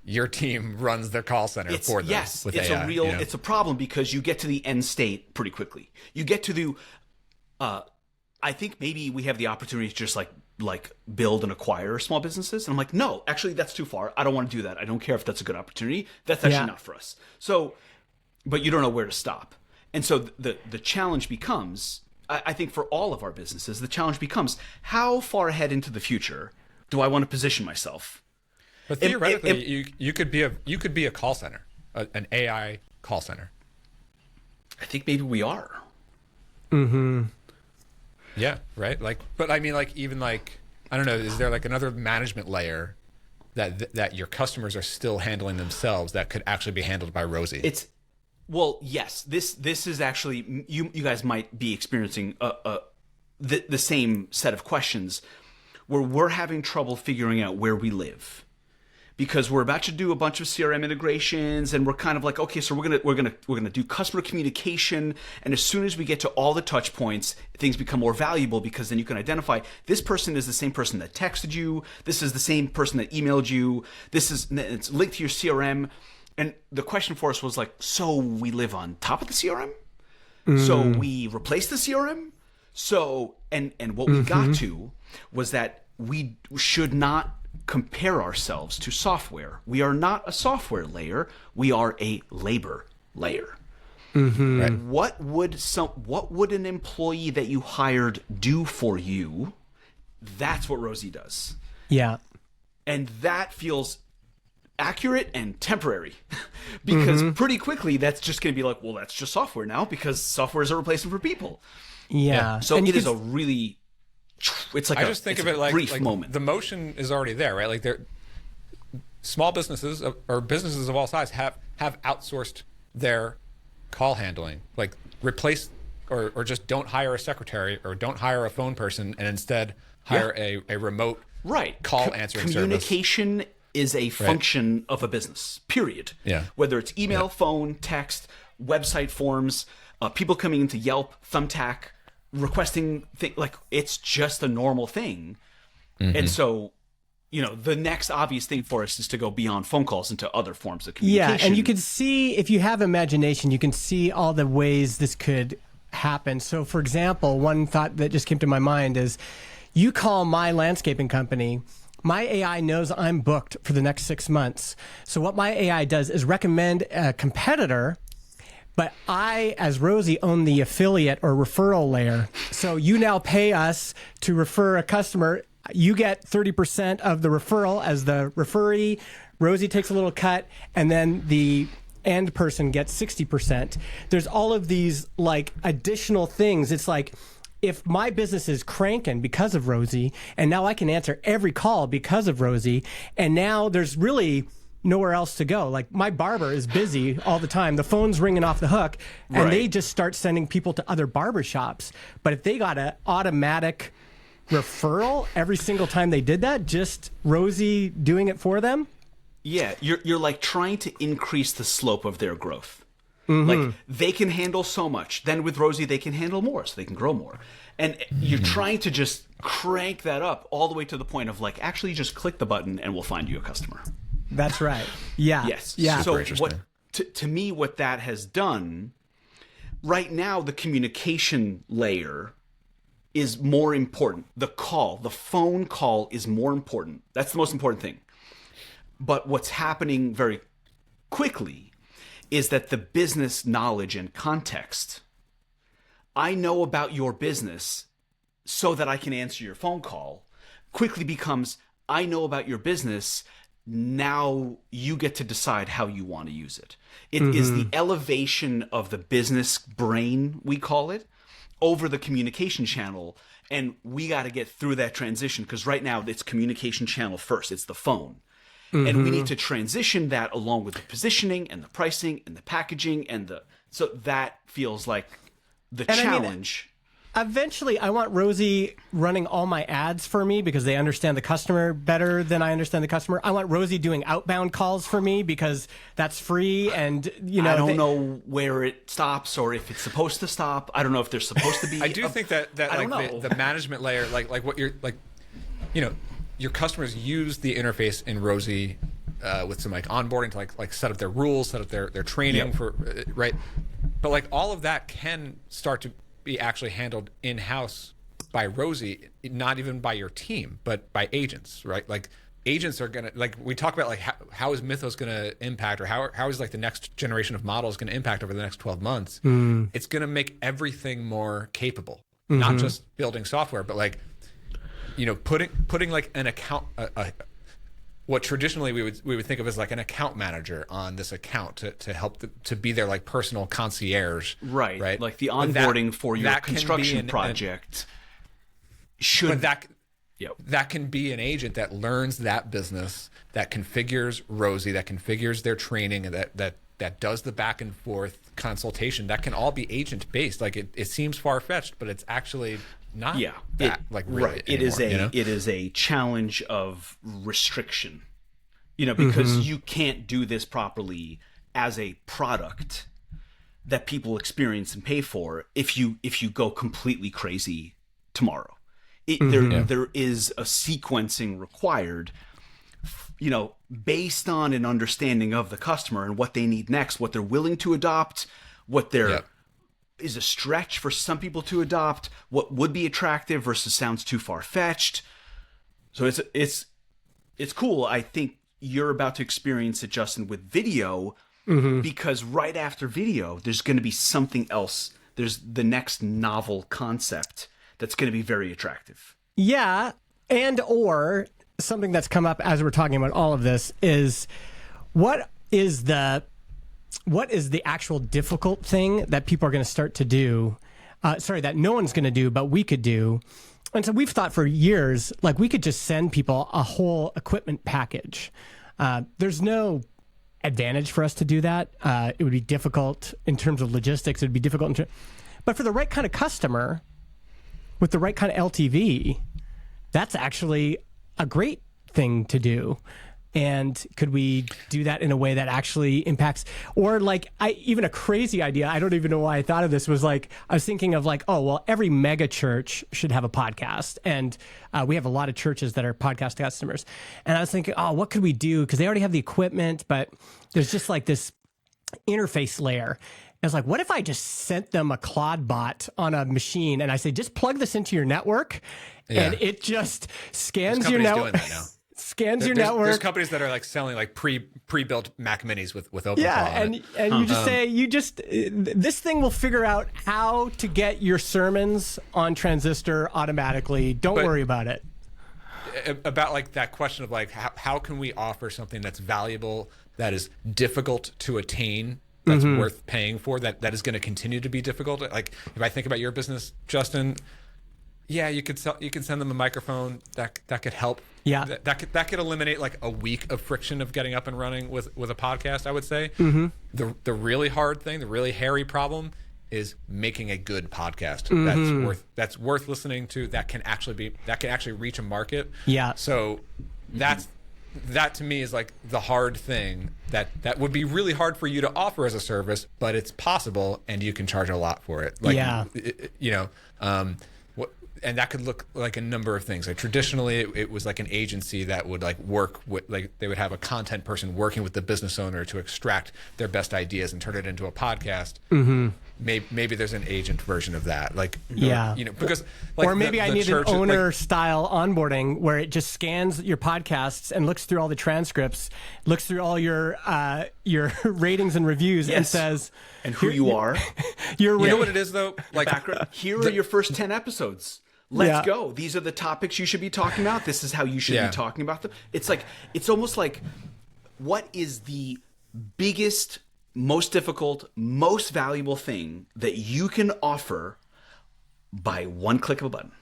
your team runs their call center for them. Yes, with it's AI, a real, it's a problem because you get to the end state pretty quickly. You get to the, I think maybe we have the opportunity to just like build and acquire small businesses, and I'm like, no, actually that's too far. I don't want to do that. I don't care if that's a good opportunity. That's actually not for us. So, but you don't know where to stop, and so the challenge becomes. I think for all of our businesses, the challenge becomes, how far ahead into the future do I want to position myself? But theoretically, you could be a call center, an AI call center. I think maybe we are. Yeah, right. Like, but I mean, like, even like, I don't know, is there like another management layer that your customers are still handling themselves that could actually be handled by Rosie? Well, yes. This is actually, you guys might be experiencing the same set of questions where we're having trouble figuring out where we live, because we're about to do a bunch of CRM integrations, and we're kind of like, okay, so we're gonna do customer communication, and as soon as we get to all the touch points, things become more valuable, because then you can identify this person is the same person that texted you, this is the same person that emailed you, it's linked to your CRM. And the question for us was like, so we live on top of the CRM? So we replace the CRM? So, and what we got to was that we should not compare ourselves to software. We are not a software layer. We are a labor layer. Right? What would an employee that you hired do for you? That's what Rosie does. Yeah. And that feels accurate and temporary, because pretty quickly that's just going to be like, well, that's just software now, because software is a replacement for people. Yeah. So it is a really, it's like I just think of it like brief moment. The motion is already there, right? Like, small businesses or businesses of all size have outsourced their call handling, like replace or just don't hire a secretary or don't hire a phone person, and instead hire a remote call answering communication service. Is a function of a business, period. Yeah. Whether it's email, phone, text, website forms, people coming into Yelp, Thumbtack, requesting things, like, it's just a normal thing. And so, the next obvious thing for us is to go beyond phone calls into other forms of communication. Yeah, and you can see, if you have imagination, you can see all the ways this could happen. So, for example, one thought that just came to my mind is, you call my landscaping company, my AI knows I'm booked for the next 6 months. So what my AI does is recommend a competitor, but I, as Rosie, own the affiliate or referral layer. So you now pay us to refer a customer. You get 30% of the referral as the referee. Rosie takes a little cut, and then the end person gets 60%. There's all of these like additional things. It's like, if my business is cranking because of Rosie, and now I can answer every call because of Rosie, and now there's really nowhere else to go. Like, my barber is busy all the time. The phone's ringing off the hook, and they just start sending people to other barbershops. But if they got an automatic referral every single time they did that, just Rosie doing it for them. Yeah, you're like trying to increase the slope of their growth. Like, they can handle so much. Then with Rosie, they can handle more, so they can grow more. And you're trying to just crank that up all the way to the point of like, actually just click the button and we'll find you a customer. That's right. Yeah. Yes. Yeah. So interesting. to me, what that has done right now, the communication layer is more important. The phone call is more important. That's the most important thing. But what's happening very quickly is that the business knowledge and context, I know about your business so that I can answer your phone call, quickly becomes, I know about your business, now you get to decide how you want to use it. It is the elevation of the business brain, we call it, over the communication channel. And we got to get through that transition, because right now it's communication channel first. It's the phone. And we need to transition that along with the positioning and the pricing and the packaging so that feels like the challenge. Eventually, I want Rosie running all my ads for me because they understand the customer better than I understand the customer. I want Rosie doing outbound calls for me because that's free, and I don't know where it stops or if it's supposed to stop. I don't know if there's supposed to be. I do think that like the management layer, like what you're like, your customers use the interface in Rosie with some like onboarding to like set up their rules, set up their training for right. But like all of that can start to be actually handled in-house by Rosie, not even by your team, but by agents, right? Like agents are gonna, like we talk about, like how is Mythos gonna impact, or how is like the next generation of models gonna impact over the next 12 months? It's gonna make everything more capable, not just building software, but like putting like an account, what traditionally we would think of as like an account manager on this account to help to be their like personal concierge, right? Like the onboarding for your construction project should. But that can be an agent that learns that business, that configures Rosie, that configures their training, and that does the back and forth consultation. That can all be agent based. Like it seems far fetched, but it's actually not. Really it is anymore, it is a challenge of restriction, because you can't do this properly as a product that people experience and pay for if you go completely crazy tomorrow. There is a sequencing required, based on an understanding of the customer and what they need next, what they're willing to adopt, what they're is a stretch for some people to adopt, what would be attractive versus sounds too far-fetched. So it's cool. I think you're about to experience it, Justin, with video, because right after video, there's going to be something else. There's the next novel concept that's going to be very attractive. Yeah, or something that's come up as we're talking about all of this is what is the actual difficult thing that people are going to start to do, that no one's going to do, but we could do. And so we've thought for years, like we could just send people a whole equipment package. There's no advantage for us to do that. It would be difficult in terms of logistics. It would be difficult. But for the right kind of customer, with the right kind of LTV, that's actually a great thing to do. And could we do that in a way that actually impacts, or like even a crazy idea, I don't even know why I thought of this, was like, I was thinking of like, oh, well, every mega church should have a podcast. And we have a lot of churches that are podcast customers. And I was thinking, oh, what could we do? Because they already have the equipment, but there's just like this interface layer. I was like, what if I just sent them a Claude bot on a machine and I say, just plug this into your network and it just scans your network. Doing that now. Scans your network. There's companies that are like selling like pre-built Mac Minis with OpenAI. Yeah, and you just say this thing will figure out how to get your sermons on Transistor automatically. Don't worry about it. About like that question of like how can we offer something that's valuable, that is difficult to attain, that's worth paying for, that is going to continue to be difficult. Like if I think about your business, Justin, you could send them a microphone that could help. Yeah, that could eliminate like a week of friction of getting up and running with a podcast, I would say. The really hard thing, the really hairy problem, is making a good podcast that's worth listening to, that can actually reach a market. Yeah. So that to me is like the hard thing that would be really hard for you to offer as a service, but it's possible and you can charge a lot for it. Like, and that could look like a number of things. Like traditionally, it was like an agency that would like work with, like they would have a content person working with the business owner to extract their best ideas and turn it into a podcast. Maybe there's an agent version of that, like because like or maybe I need an church, owner style onboarding where it just scans your podcasts and looks through all the transcripts, looks through all your ratings and reviews, and says and who you are. You know what it is though? Like here are your first 10 episodes. Let's go. These are the topics you should be talking about. This is how you should be talking about them. It's like, it's almost like, what is the biggest, most difficult, most valuable thing that you can offer by one click of a button?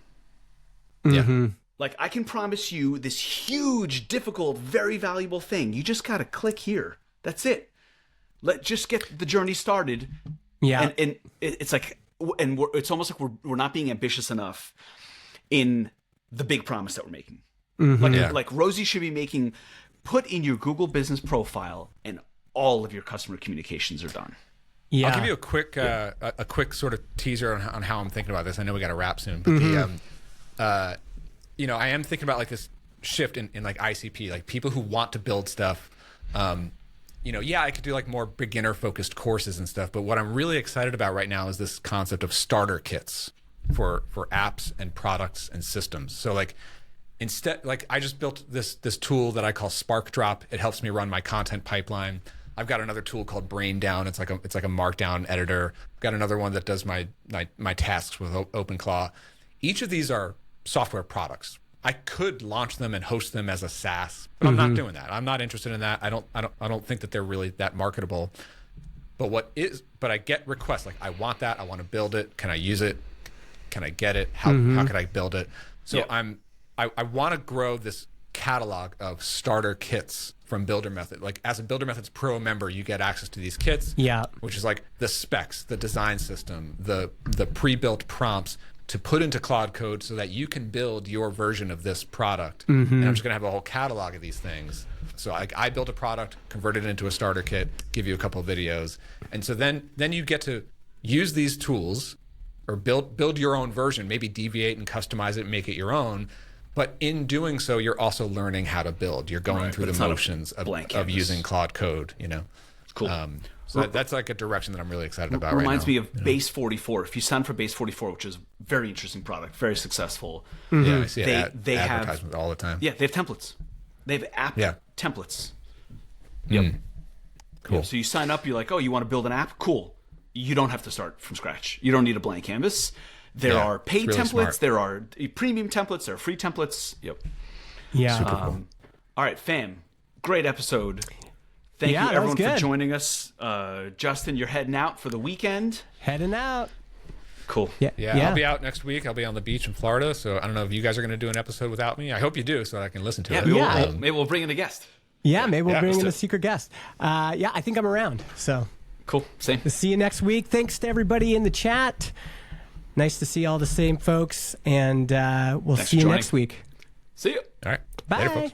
Mm-hmm. Like, I can promise you this huge, difficult, very valuable thing. You just got to click here. That's it. Let's just get the journey started. Yeah. And it's like, and it's almost like we're not being ambitious enough in the big promise that we're making. Like Rosie should be making, put in your Google business profile and all of your customer communications are done. Yeah. I'll give you a quick a quick sort of teaser on how I'm thinking about this. I know we got to wrap soon, but you know, I am thinking about like this shift in like ICP, like people who want to build stuff. You know, I could do like more beginner focused courses and stuff, but what I'm really excited about right now is this concept of starter kits for apps and products and systems. So like instead, like I just built this tool that I call Spark Drop. It helps me run my content pipeline. I've got another tool called Brain Down. It's like a markdown editor. I've got another one that does my tasks with OpenClaw. Each of these are software products. I could launch them and host them as a SaaS, but I'm not doing that. I'm not interested in that. I don't think that they're really that marketable. But I get requests like, I want that. I want to build it. Can I use it? Can I get it? How can I build it? So I want to grow this catalog of starter kits from Builder Method. Like as a Builder Methods Pro member, you get access to these kits, which is like the specs, the design system, the pre-built prompts to put into Claude Code so that you can build your version of this product. And I'm just going to have a whole catalog of these things. So I built a product, converted it into a starter kit, give you a couple of videos. And so then you get to use these tools or build your own version, maybe deviate and customize it and make it your own. But in doing so, you're also learning how to build. You're going through the motions of using Claude Code, you know? Cool. So that's like a direction that I'm really excited about right now. Reminds me of Base 44. If you sign for Base 44, which is a very interesting product, very successful. Yeah, I see they advertisements all the time. Yeah, they have templates. They have app templates. Cool. So you sign up, you're like, oh, you want to build an app? Cool. You don't have to start from scratch. You don't need a blank canvas. There are paid really templates. Smart. There are premium templates. There are free templates. Yeah. Super cool. All right, fam. Great episode. Thank you, everyone, for joining us. Justin, you're heading out for the weekend. Heading out. Cool. Yeah. I'll be out next week. I'll be on the beach in Florida. So I don't know if you guys are going to do an episode without me. I hope you do so that I can listen to it. Maybe we'll bring in a guest. Yeah, maybe we'll bring in a secret guest. I think I'm around. So cool. Same. We'll see you next week. Thanks to everybody in the chat. Nice to see all the same folks. And we'll see you next week. See you. All right. Bye. Later, folks.